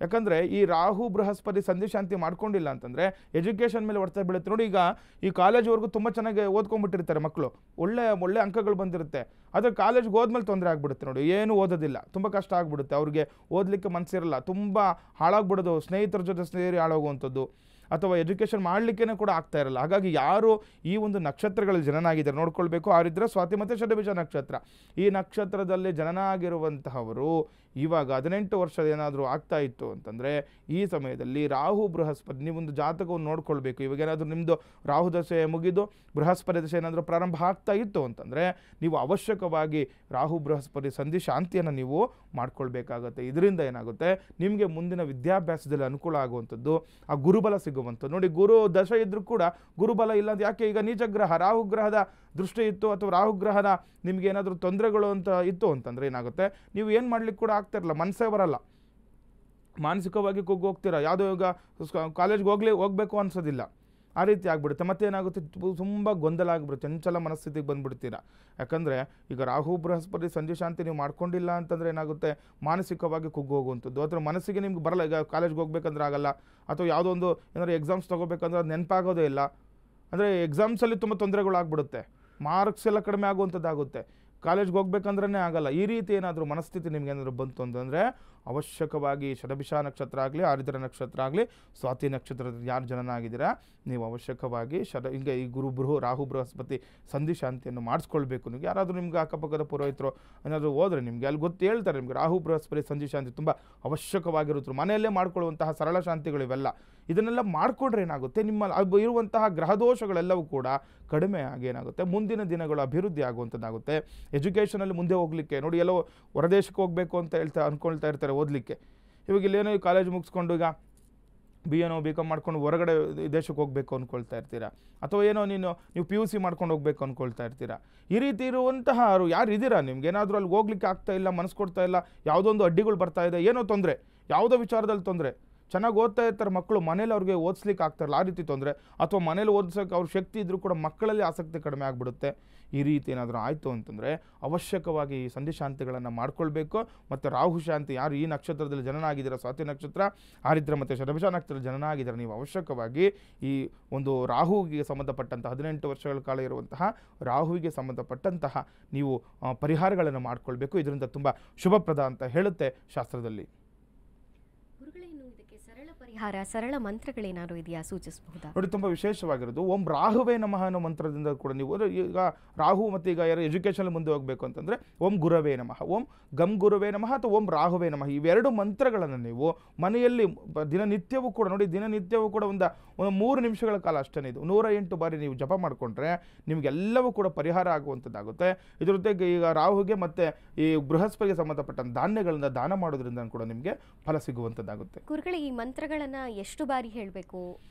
ಯಾಕಂದರೆ ಈ ರಾಹು ಬೃಹಸ್ಪತಿ ಸಂಧಿ ಶಾಂತಿ ಮಾಡ್ಕೊಂಡಿಲ್ಲ ಅಂತಂದರೆ ಎಜುಕೇಷನ್ ಮೇಲೆ ಹೊಡ್ತಾ ಬೀಳುತ್ತೆ. ನೋಡಿ, ಈಗ ಈ ಕಾಲೇಜ್ವರೆಗೂ ತುಂಬ ಚೆನ್ನಾಗಿ ಓದ್ಕೊಂಡ್ಬಿಟ್ಟಿರ್ತಾರೆ ಮಕ್ಕಳು, ಒಳ್ಳೆ ಅಂಕಗಳು ಬಂದಿರುತ್ತೆ. ಆದರೆ ಕಾಲೇಜ್ಗೆ ಹೋದ್ಮೇಲೆ ತೊಂದರೆ ಆಗ್ಬಿಡುತ್ತೆ. ನೋಡಿ, ಏನು ಓದೋದಿಲ್ಲ, ತುಂಬ ಕಷ್ಟ ಆಗ್ಬಿಡುತ್ತೆ, ಅವ್ರಿಗೆ ಓದಲಿಕ್ಕೆ ಮನಸ್ಸಿರಲ್ಲ, ತುಂಬ ಹಾಳಾಗ್ಬಿಡೋದು, ಸ್ನೇಹಿತರ ಜೊತೆ ಸೇರಿ ಹಾಳಾಗುವಂಥದ್ದು, ಅಥವಾ ಎಜುಕೇಷನ್ ಮಾಡಲಿಕ್ಕೇ ಕೂಡ ಆಗ್ತಾ ಇರಲ್ಲ. ಹಾಗಾಗಿ ಯಾರು ಈ ಒಂದು ನಕ್ಷತ್ರಗಳಲ್ಲಿ ಜನನ ಆಗಿದ್ದಾರೆ ನೋಡ್ಕೊಳ್ಬೇಕು. ಆರಿದ್ರ ಸ್ವಾತಿ ಮತ್ತು ಶತಭಿಷ ನಕ್ಷತ್ರ, ಈ ನಕ್ಷತ್ರದಲ್ಲಿ ಜನನ ಆಗಿರುವಂತಹವರು ಇವಾಗ 18 ವರ್ಷ ಏನಾದರೂ ಆಗ್ತಾ ಇತ್ತು ಅಂತಂದರೆ ಈ ಸಮಯದಲ್ಲಿ ರಾಹು ಬೃಹಸ್ಪತಿ ನೀವೊಂದು ಜಾತಕವನ್ನು ನೋಡ್ಕೊಳ್ಬೇಕು. ಇವಾಗ ಏನಾದರೂ ನಿಮ್ಮದು ರಾಹು ದಶೆ ಮುಗಿದು ಬೃಹಸ್ಪತಿ ದಶೆ ಏನಾದರೂ ಪ್ರಾರಂಭ ಆಗ್ತಾ ಇತ್ತು ಅಂತಂದರೆ ನೀವು ಅವಶ್ಯಕವಾಗಿ ರಾಹು ಬೃಹಸ್ಪತಿ ಸಂಧಿ ಶಾಂತಿಯನ್ನು ನೀವು ಮಾಡ್ಕೊಳ್ಬೇಕಾಗತ್ತೆ. ಇದರಿಂದ ಏನಾಗುತ್ತೆ, ನಿಮಗೆ ಮುಂದಿನ ವಿದ್ಯಾಭ್ಯಾಸದಲ್ಲಿ ಅನುಕೂಲ ಆಗುವಂಥದ್ದು, ಆ ಗುರುಬಲ ಸಿಗುವಂಥದ್ದು. ನೋಡಿ, ಗುರು ದಶೆ ಇದ್ದರೂ ಕೂಡ ಗುರುಬಲ ಇಲ್ಲ ಅಂತ ಯಾಕೆ, ಈಗ ನೀಚಗ್ರಹ ರಾಹುಗ್ರಹದ ದೃಷ್ಟಿ ಇತ್ತು ಅಥವಾ ರಾಹುಗ್ರಹದ ನಿಮ್ಗೆ ಏನಾದರೂ ತೊಂದರೆಗಳು ಅಂತ ಇತ್ತು ಅಂತಂದರೆ ಏನಾಗುತ್ತೆ, ನೀವು ಏನು ಮಾಡ್ಲಿಕ್ಕೆ ಕೂಡ ಆಗ್ತಿರಲ್ಲ, ಮನಸ್ಸೇ ಬರಲ್ಲ, ಮಾನಸಿಕವಾಗಿ ಹೋಗ್ತೀರಾ, ಯಾವುದೋ ಈಗ ಕಾಲೇಜ್ಗೆ ಹೋಗಬೇಕು ಅನ್ಸೋದಿಲ್ಲ, ಆ ರೀತಿ ಆಗ್ಬಿಡುತ್ತೆ. ಮತ್ತೇನಾಗುತ್ತೆ, ತುಂಬ ಗೊಂದಲ ಆಗಿಬಿಡುತ್ತೆ, ಚಂಚಲ ಮನಸ್ಥಿತಿಗೆ ಬಂದುಬಿಡ್ತೀರಾ. ಯಾಕಂದರೆ ಈಗ ರಾಹು ಬೃಹಸ್ಪತಿ ಸಂಧಿ ಶಾಂತಿ ನೀವು ಮಾಡ್ಕೊಂಡಿಲ್ಲ ಅಂತಂದರೆ ಏನಾಗುತ್ತೆ, ಮಾನಸಿಕವಾಗಿ ಹೋಗುವಂಥದ್ದು, ಅಥವಾ ಮನಸ್ಸಿಗೆ ನಿಮ್ಗೆ ಬರಲ್ಲ. ಈಗ ಕಾಲೇಜ್ಗೆ ಹೋಗ್ಬೇಕಂದ್ರೆ ಆಗಲ್ಲ, ಅಥವಾ ಯಾವುದೋ ಒಂದು ಏನಾದ್ರು ಎಕ್ಸಾಮ್ಸ್ ತೊಗೋಬೇಕಂದ್ರೆ ಅದು ನೆನಪಾಗೋದೇ ಇಲ್ಲ, ಅಂದರೆ ಎಕ್ಸಾಮ್ಸಲ್ಲಿ ತುಂಬ ತೊಂದರೆಗಳಾಗ್ಬಿಡುತ್ತೆ, ಮಾರ್ಕ್ಸ್ ಎಲ್ಲ ಕಡಿಮೆ ಆಗುವಂಥದ್ದಾಗುತ್ತೆ, ಕಾಲೇಜ್ಗೆ ಹೋಗ್ಬೇಕಂದ್ರೇ ಆಗಲ್ಲ. ಈ ರೀತಿ ಏನಾದರೂ ಮನಸ್ಥಿತಿ ನಿಮ್ಗೆ ಏನಾದರೂ ಬಂತು ಅಂತಂದರೆ ಅವಶ್ಯಕವಾಗಿ ಶತಭಿಷ ನಕ್ಷತ್ರ ಆಗಲಿ, ಆರಿದ್ರ ನಕ್ಷತ್ರ ಆಗಲಿ, ಸ್ವಾತಿ ನಕ್ಷತ್ರದ ಯಾರು ಜನನ ಆಗಿದ್ದೀರಾ ನೀವು ಅವಶ್ಯಕವಾಗಿ ಹಿಂಗೆ ಈ ರಾಹು ಬೃಹಸ್ಪತಿ ಸಂಧಿ ಶಾಂತಿಯನ್ನು ಮಾಡಿಸ್ಕೊಳ್ಬೇಕು. ನೀವು ಯಾರಾದರೂ ನಿಮ್ಗೆ ಅಕ್ಕಪಕ್ಕದ ಪುರೋಹಿತರು ಏನಾದರೂ ಹೋದರೆ ನಿಮಗೆ ಅಲ್ಲಿ ಹೇಳ್ತಾರೆ, ನಿಮಗೆ ರಾಹು ಬೃಹಸ್ಪತಿ ಸಂಧಿ ಶಾಂತಿ ತುಂಬ ಅವಶ್ಯಕವಾಗಿರುತ್ತೆ. ಮನೆಯಲ್ಲೇ ಮಾಡ್ಕೊಳ್ಳುವಂತಹ ಸರಳ ಶಾಂತಿಗಳು ಇವೆಲ್ಲ. ಇದನ್ನೆಲ್ಲ ಮಾಡಿಕೊಂಡ್ರೆ ಏನಾಗುತ್ತೆ, ನಿಮ್ಮ ಇರುವಂತಹ ಗ್ರಹದೋಷಗಳೆಲ್ಲವೂ ಕೂಡ ಕಡಿಮೆ ಆಗಿ ಏನಾಗುತ್ತೆ, ಮುಂದಿನ ದಿನಗಳು ಅಭಿವೃದ್ಧಿ ಆಗುವಂಥದ್ದಾಗುತ್ತೆ. ಎಜುಕೇಷನಲ್ಲಿ ಮುಂದೆ ಹೋಗಲಿಕ್ಕೆ ನೋಡಿ, ಎಲ್ಲೋ ಹೊರದೇಶಕ್ಕೆ ಹೋಗಬೇಕು ಅಂತ ಅಂದ್ಕೊಳ್ತಾ ಇರ್ತಾರೆ ಓದಲಿಕ್ಕೆ. ಇವಾಗ ಇಲ್ಲೇನೋ ಕಾಲೇಜ್ ಮುಗಿಸ್ಕೊಂಡು ಈಗ BA BCom ಮಾಡ್ಕೊಂಡು ಹೊರಗಡೆ ದೇಶಕ್ಕೆ ಹೋಗಬೇಕು ಅಂದ್ಕೊಳ್ತಾ ಇರ್ತೀರಾ, ಅಥವಾ ಏನೋ ನೀವು PUC ಮಾಡ್ಕೊಂಡು ಹೋಗಬೇಕು ಅಂದ್ಕೊಳ್ತಾ ಇರ್ತೀರಾ. ಈ ರೀತಿ ಇರುವಂತಹ ಯಾರು ಇದ್ದೀರಾ, ನಿಮ್ಗೆ ಏನಾದರೂ ಅಲ್ಲಿ ಹೋಗ್ಲಿಕ್ಕೆ ಆಗ್ತಾ ಇಲ್ಲ, ಮನಸ್ಸು ಕೊಡ್ತಾ ಇಲ್ಲ, ಯಾವುದೋ ಒಂದು ಅಡ್ಡಿಗಳು ಬರ್ತಾ ಇದೆ, ಏನೋ ತೊಂದರೆ, ಯಾವುದೋ ವಿಚಾರದಲ್ಲಿ ತೊಂದರೆ, ಚೆನ್ನಾಗಿ ಓದ್ತಾ ಇರ್ತಾರೆ ಮಕ್ಕಳು, ಮನೇಲಿ ಅವ್ರಿಗೆ ಓದಿಸ್ಲಿಕ್ಕೆ ಆಗ್ತಾರಲ್ಲ ಆ ರೀತಿ ತೊಂದರೆ, ಅಥವಾ ಮನೇಲಿ ಓದಿಸೋಕೆ ಅವ್ರ ಶಕ್ತಿ ಇದ್ದರೂ ಕೂಡ ಮಕ್ಕಳಲ್ಲಿ ಆಸಕ್ತಿ ಕಡಿಮೆ ಆಗಿಬಿಡುತ್ತೆ. ಈ ರೀತಿ ಏನಾದರೂ ಆಯಿತು ಅಂತಂದರೆ ಅವಶ್ಯಕವಾಗಿ ಈ ಸಂಧಿ ಶಾಂತಿಗಳನ್ನು ಮಾಡ್ಕೊಳ್ಬೇಕು. ಮತ್ತು ರಾಹು ಶಾಂತಿ, ಯಾರು ಈ ನಕ್ಷತ್ರದಲ್ಲಿ ಜನನ ಆಗಿದ್ದೀರ, ಸ್ವಾತಿ ನಕ್ಷತ್ರ, ಆರಿದ್ರ ಮತ್ತು ಶತಭಿಷ ನಕ್ಷತ್ರ ಜನನ ಆಗಿದ್ದಾರೆ, ನೀವು ಅವಶ್ಯಕವಾಗಿ ಈ ಒಂದು ರಾಹುವಿಗೆ ಸಂಬಂಧಪಟ್ಟಂಥ 18 ವರ್ಷಗಳ ಕಾಲ ಇರುವಂತಹ ರಾಹುವಿಗೆ ಸಂಬಂಧಪಟ್ಟಂತಹ ನೀವು ಪರಿಹಾರಗಳನ್ನು ಮಾಡ್ಕೊಳ್ಬೇಕು. ಇದರಿಂದ ತುಂಬ ಶುಭಪ್ರದ ಅಂತ ಹೇಳುತ್ತೆ ಶಾಸ್ತ್ರದಲ್ಲಿ. ಪರಿಹಾರ ಸರಳ ಮಂತ್ರಗಳೇನಾದ್ರು ಇದೆಯಾ, ಸೂಚಿಸಬಹುದಾ? ನೋಡಿ, ತುಂಬ ವಿಶೇಷವಾಗಿರೋದು ಓಂ ರಾಹುವೇ ನಮಃ ಅನ್ನೋ ಮಂತ್ರದಿಂದ ಕೂಡ ನೀವು ಈಗ ರಾಹು ಮತ್ತು ಈಗ ಯಾರು ಎಜುಕೇಷನ್ ಮುಂದೆ ಹೋಗಬೇಕು ಅಂತಂದರೆ ಓಂ ಗುರವೇ ನಮಃ, ಓಂ ಗಂ ಗುರುವೇ ನಮಃ ಅಥವಾ ಓಂ ರಾಹುವೇ ನಮಃ, ಇವೆರಡು ಮಂತ್ರಗಳನ್ನು ನೀವು ಮನೆಯಲ್ಲಿ ದಿನನಿತ್ಯವೂ ಕೂಡ ನೋಡಿ, ದಿನನಿತ್ಯವೂ ಕೂಡ ಒಂದು 3 ನಿಮಿಷಗಳ ಕಾಲ ಅಷ್ಟೇ, ಇದು 108 ಬಾರಿ ನೀವು ಜಪ ಮಾಡಿಕೊಂಡ್ರೆ ನಿಮಗೆಲ್ಲವೂ ಕೂಡ ಪರಿಹಾರ ಆಗುವಂಥದ್ದಾಗುತ್ತೆ. ಇದ್ರ ಜೊತೆಗೆ ಈಗ ರಾಹುಗೆ ಮತ್ತು ಈ ಬೃಹಸ್ಪತಿಗೆ ಸಂಬಂಧಪಟ್ಟಂಥ ಧಾನ್ಯಗಳಿಂದ ದಾನ ಮಾಡೋದ್ರಿಂದ ಕೂಡ ನಿಮಗೆ ಫಲ ಸಿಗುವಂಥದ್ದಾಗುತ್ತೆ. ಗುರುಗಳೇ, ಈ ಮಂತ್ರಗಳನ್ನು ಎಷ್ಟು ಬಾರಿ ಹೇಳಬೇಕು,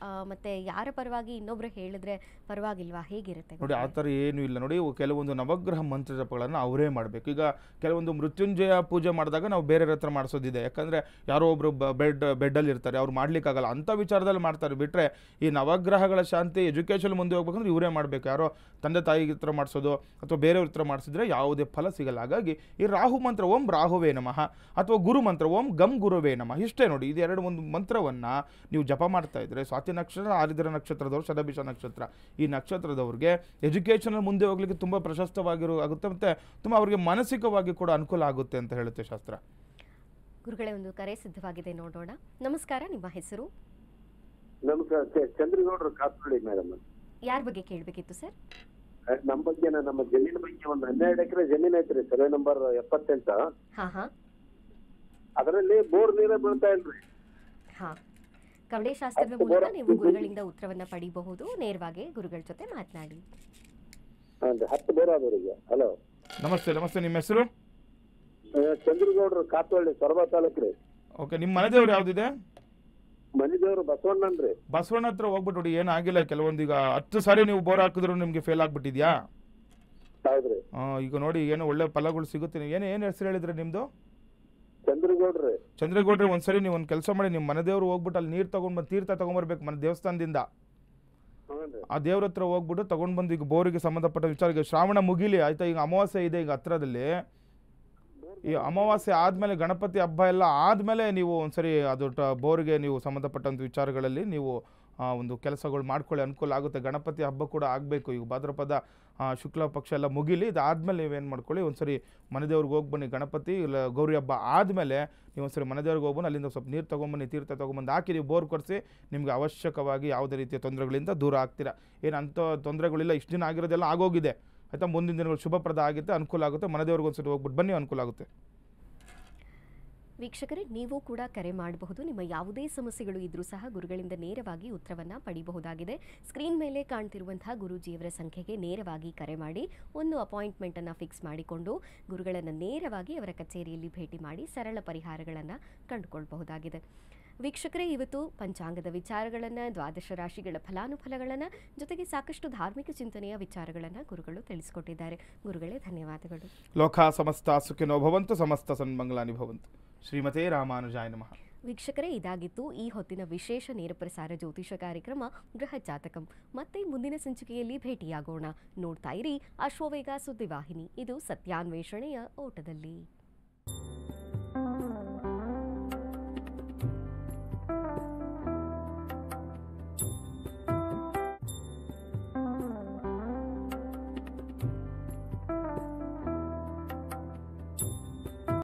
ಮತ್ತು ಯಾರ ಪರವಾಗಿ ಇನ್ನೊಬ್ರು ಹೇಳಿದ್ರೆ ಪರವಾಗಿಲ್ವಾ, ಹೇಗಿರುತ್ತೆ? ನೋಡಿ, ಆ ಥರ ಏನೂ ಇಲ್ಲ. ನೋಡಿ, ಕೆಲವೊಂದು ನವಗ್ರಹ ಮಂತ್ರ ಜಪಗಳನ್ನು ಅವರೇ ಮಾಡಬೇಕು. ಈಗ ಕೆಲವೊಂದು ಮೃತ್ಯುಂಜಯ ಪೂಜೆ ಮಾಡಿದಾಗ ನಾವು ಬೇರೆಯವ್ರ ಹತ್ರ ಮಾಡಿಸೋದಿದೆ, ಯಾಕಂದರೆ ಯಾರೋ ಒಬ್ಬರು ಬೆಡ್ಡಲ್ಲಿ ಇರ್ತಾರೆ, ಅವ್ರು ಮಾಡ್ಲಿಕ್ಕಾಗಲ್ಲ, ಅಂಥ ವಿಚಾರದಲ್ಲಿ ಮಾಡ್ತಾರೆ. ಬಿಟ್ಟರೆ ಈ ನವಗ್ರಹಗಳ ಶಾಂತಿ ಎಜುಕೇಷನ್ ಮುಂದೆ ಹೋಗ್ಬೇಕಂದ್ರೆ ಇವರೇ ಮಾಡಬೇಕು. ಯಾರೋ ತಂದೆ ತಾಯಿ ಹತ್ರ ಮಾಡಿಸೋದು ಅಥವಾ ಬೇರೆಯವ್ರ ಹತ್ರ ಮಾಡಿಸಿದ್ರೆ ಯಾವುದೇ ಫಲ ಸಿಗಲ್ಲ. ಹಾಗಾಗಿ ಈ ರಾಹು ಮಂತ್ರ ಓಂ ರಾಹುವೇ ನಮಃ ಅಥವಾ ಗುರು ಮಂತ್ರ ಓಂ ಗಂ ಗುರುವೇ ನಮಃ, ಇಷ್ಟೇ ನೋಡಿ. ಇದು ಎರಡು ಒಂದು ಮಂತ್ರವನ್ನು ನೀವು ಜಪ ಮಾಡ್ತಾ ಇದ್ರೆ, ಸ್ವಾತಿ ನಕ್ಷತ್ರ, ಆರಿದ್ರ ನಕ್ಷತ್ರದವರು, ಶತಭಿಷ ನಕ್ಷತ್ರ, ಈ ನಕ್ಷತ್ರದವ್ರಿಗೆ ಎಜುಕೇಷನಲ್ಲಿ ಮುಂದೆ ಹೋಗ್ಲಿಕ್ಕೆ ತುಂಬ ಆಗುತ್ತೆ, ಮತ್ತು ತುಂಬ ಅವರಿಗೆ ಮಾನಸಿಕವಾಗಿ ಕೂಡ ಅನುಕೂಲ ಆಗುತ್ತೆ ಅಂತ ಹೇಳುತ್ತೆ ಶಾಸ್ತ್ರ. ಗುರುಗಳೇ, ಒಂದು ಕರೆ ಸಿದ್ಧವಾಗಿದೆ, ನೋಡೋಣ. ನಮಸ್ಕಾರ, ನಿಮ್ಮ ಹೆಸರು? ನಮಸ್ಕಾರ, ಚಂದ್ರಗೌಡರು ಕಾಸರಳ್ಳಿ ಮೇಡಮ್. ಯಾರ ಬಗ್ಗೆ ಕೇಳಬೇಕಿತ್ತು ಸರ್? ನಮ್ಮ ಬಗ್ಗೆ, ನಮ್ಮ ಜಮೀನು ಬಗ್ಗೆ ಒಂದು 12 ಎಕರೆ ಜಮೀನು ಐತ್ರಿ, ಸರ್ವೆ ನಂಬರ್ 78. ಅದರಲ್ಲಿ ಬೋರ್ ನೀರೇ ಬೀಳ್ತಾ ಇಲ್ರಿ. ಕವಡೆ ಶಾಸ್ತ್ರದ ಮೂಲಕ ನೀವು ಗುರುಗಳಿಂದ ಉತ್ತರವನ್ನ ಪಡೆಯಬಹುದು. ನೇರವಾಗಿ ಗುರುಗಳ ಜೊತೆ ಮಾತನಾಡಿ. 10 ಬೋರ್ ಆದವರಿಗೆ. ಹಲೋ, ನಮಸ್ತೆ. ನಮಸ್ತೆ, ನಿಮ್ಮ ಹೆಸರು? ಚಂದ್ರಗೌಡರು ಕಾಸರಳ್ಳಿ, ಸೊರಬ ತಾಲೂಕು ರೀ. ಓಕೆ, ನಿಮ್ಮ ಮನೆದೇವ್ರು ಯಾವ್ದಿದೆ? ಮನೆದೇವ್ರು ಬಸವಣ್ಣನ್ರಿ. ಬಸವಣ್ಣ ಹತ್ರ ಹೋಗ್ಬಿಟ್ಟು ನೋಡಿ, ಏನಾಗಿಲ್ಲ, ಕೆಲವೊಂದು ಈಗ 10 ಸಾರಿ ನೀವು ಬೋರ್ ಹಾಕಿದ್ರು ನಿಮ್ಗೆ ಫೇಲ್ ಆಗ್ಬಿಟ್ಟಿದ್ಯಾ? ಹೌದ್ರಿ. ಈಗ ನೋಡಿ, ಏನೋ ಒಳ್ಳೆ ಫಲಗಳು ಸಿಗುತ್ತೆ. ನೀವು ಏನು ಹೆಸರು ಹೇಳಿದ್ರೆ ನಿಮ್ದು? ಚಂದ್ರಗೌಡ್ರಿ. ಚಂದ್ರಗೌಡ್ರಿ, ಒಂದ್ಸರಿ ನೀವು ಒಂದು ಕೆಲಸ ಮಾಡಿ, ನಿಮ್ಮ ಮನೆದೇವ್ರು ಹೋಗ್ಬಿಟ್ಟು ಅಲ್ಲಿ ನೀರು ತಗೊಂಡ್ಬಂದು ತೀರ್ಥ ತಗೊಂಡ್ಬರ್ಬೇಕು ಮನೆ ದೇವಸ್ಥಾನದಿಂದ. ಆ ದೇವ್ರ ಹತ್ರ ಹೋಗ್ಬಿಟ್ಟು ತಗೊಂಡ್ ಬಂದು, ಈಗ ಬೋರಿಗೆ ಸಂಬಂಧಪಟ್ಟ ವಿಚಾರ, ಈಗ ಶ್ರಾವಣ ಮುಗಿಲಿ ಆಯ್ತಾ, ಈಗ ಅಮಾವಾಸ್ಯೆ ಇದೆ ಈಗ ಹತ್ರದಲ್ಲಿ. ಈ ಅಮಾವಾಸ್ಯೆ ಆದಮೇಲೆ ಗಣಪತಿ ಹಬ್ಬ ಎಲ್ಲ ಆದಮೇಲೆ ನೀವು ಒಂದ್ಸರಿ ಅದು ಬೋರ್ಗೆ ನೀವು ಸಂಬಂಧಪಟ್ಟಂಥ ವಿಚಾರಗಳಲ್ಲಿ ನೀವು ಒಂದು ಕೆಲಸಗಳು ಮಾಡ್ಕೊಳ್ಳಿ, ಅನುಕೂಲ ಆಗುತ್ತೆ. ಗಣಪತಿ ಹಬ್ಬ ಕೂಡ ಆಗಬೇಕು, ಈಗ ಭಾದ್ರಪದ ಶುಕ್ಲ ಪಕ್ಷ ಎಲ್ಲ ಮುಗಿಲಿ, ಇದಾದಮೇಲೆ ನೀವೇನು ಮಾಡ್ಕೊಳ್ಳಿ, ಒಂದ್ಸರಿ ಮನೆದೇವ್ರಿಗೆ ಹೋಗಿ ಬನ್ನಿ. ಗಣಪತಿ ಇಲ್ಲ ಗೌರಿ ಹಬ್ಬ ಆದಮೇಲೆ ನೀವು ಒಂದ್ಸರಿ ಮನೆದೇವ್ರಿಗೆ ಹೋಗ್ಬಂದು ಅಲ್ಲಿಂದ ಸ್ವಲ್ಪ ನೀರು ತೊಗೊಂಬನ್ನಿ, ತೀರ್ಥ ತೊಗೊಂಬಂದು ಹಾಕಿ ನೀವು ಬೋರ್ ಕೊಡಿಸಿ, ನಿಮಗೆ ಅವಶ್ಯಕವಾಗಿ ಯಾವುದೇ ರೀತಿಯ ತೊಂದರೆಗಳಿಂದ ದೂರ ಆಗ್ತೀರಾ. ಏನು ಅಂಥ ತೊಂದರೆಗಳಿಲ್ಲ, ಇಷ್ಟು ದಿನ ಆಗಿರೋದೆಲ್ಲ ಆಗೋಗಿದೆ ಆಯಿತಾ. ಮುಂದಿನ ದಿನಗಳು ಶುಭಪ್ರದ ಆಗುತ್ತೆ, ಅನುಕೂಲ ಆಗುತ್ತೆ. ಮನೆದೇವ್ರಿಗೆ ಒಂದ್ಸರಿ ಹೋಗ್ಬಿಟ್ಟು ಬನ್ನಿ, ಅನುಕೂಲ ಆಗುತ್ತೆ. ವೀಕ್ಷಕರೇ, ನೀವು ಕೂಡ ಕರೆ ಮಾಡಬಹುದು. ನಿಮ್ಮ ಯಾವುದೇ ಸಮಸ್ಯೆಗಳು ಇದ್ರೂ ಸಹ ಗುರುಗಳಿಂದ ನೇರವಾಗಿ ಉತ್ತರವನ್ನು ಪಡೆಯಬಹುದಾಗಿದೆ. ಸ್ಕ್ರೀನ್ ಮೇಲೆ ಕಾಣ್ತಿರುವಂತಹ ಗುರೂಜಿಯವರ ಸಂಖ್ಯೆಗೆ ನೇರವಾಗಿ ಕರೆ ಮಾಡಿ ಒಂದು ಅಪಾಯಿಂಟ್ಮೆಂಟನ್ನು ಫಿಕ್ಸ್ ಮಾಡಿಕೊಂಡು ಗುರುಗಳನ್ನು ನೇರವಾಗಿ ಅವರ ಕಚೇರಿಯಲ್ಲಿ ಭೇಟಿ ಮಾಡಿ ಸರಳ ಪರಿಹಾರಗಳನ್ನು ಕಂಡುಕೊಳ್ಳಬಹುದಾಗಿದೆ. ವೀಕ್ಷಕರೇ, ಇವತ್ತು ಪಂಚಾಂಗದ ವಿಚಾರಗಳನ್ನು, ದ್ವಾದಶ ರಾಶಿಗಳ ಫಲಾನುಫಲಗಳನ್ನು, ಜೊತೆಗೆ ಸಾಕಷ್ಟು ಧಾರ್ಮಿಕ ಚಿಂತನೆಯ ವಿಚಾರಗಳನ್ನು ಗುರುಗಳು ತಿಳಿಸಿಕೊಟ್ಟಿದ್ದಾರೆ. ಗುರುಗಳೇ, ಧನ್ಯವಾದಗಳು. ಲೋಕ ಸಮಸ್ತ ಸುಖಿನೋ ಭವಂತು, ಸಮಸ್ತ ಸನ್ಮಂಗಲಾನಿ ಭವಂತು. ಶ್ರೀಮತೆ ರಾಮಾನುಜಾಯ ನಮಃ. ವೀಕ್ಷಕರೇ, ಇದಾಗಿತ್ತು ಈ ಹೊತ್ತಿನ ವಿಶೇಷ ನೇರಪ್ರಸಾರ ಜ್ಯೋತಿಷ ಕಾರ್ಯಕ್ರಮ ಬೃಹತ್ ಜಾತಕಂ. ಮತ್ತೆ ಮುಂದಿನ ಸಂಚಿಕೆಯಲ್ಲಿ ಭೇಟಿಯಾಗೋಣ. ನೋಡ್ತಾ ಇರಿ ಅಶ್ವವೇಗ ಸುದ್ದಿವಾಹಿನಿ. ಇದು ಸತ್ಯಾನ್ವೇಷಣೆಯ ಓಟದಲ್ಲಿ.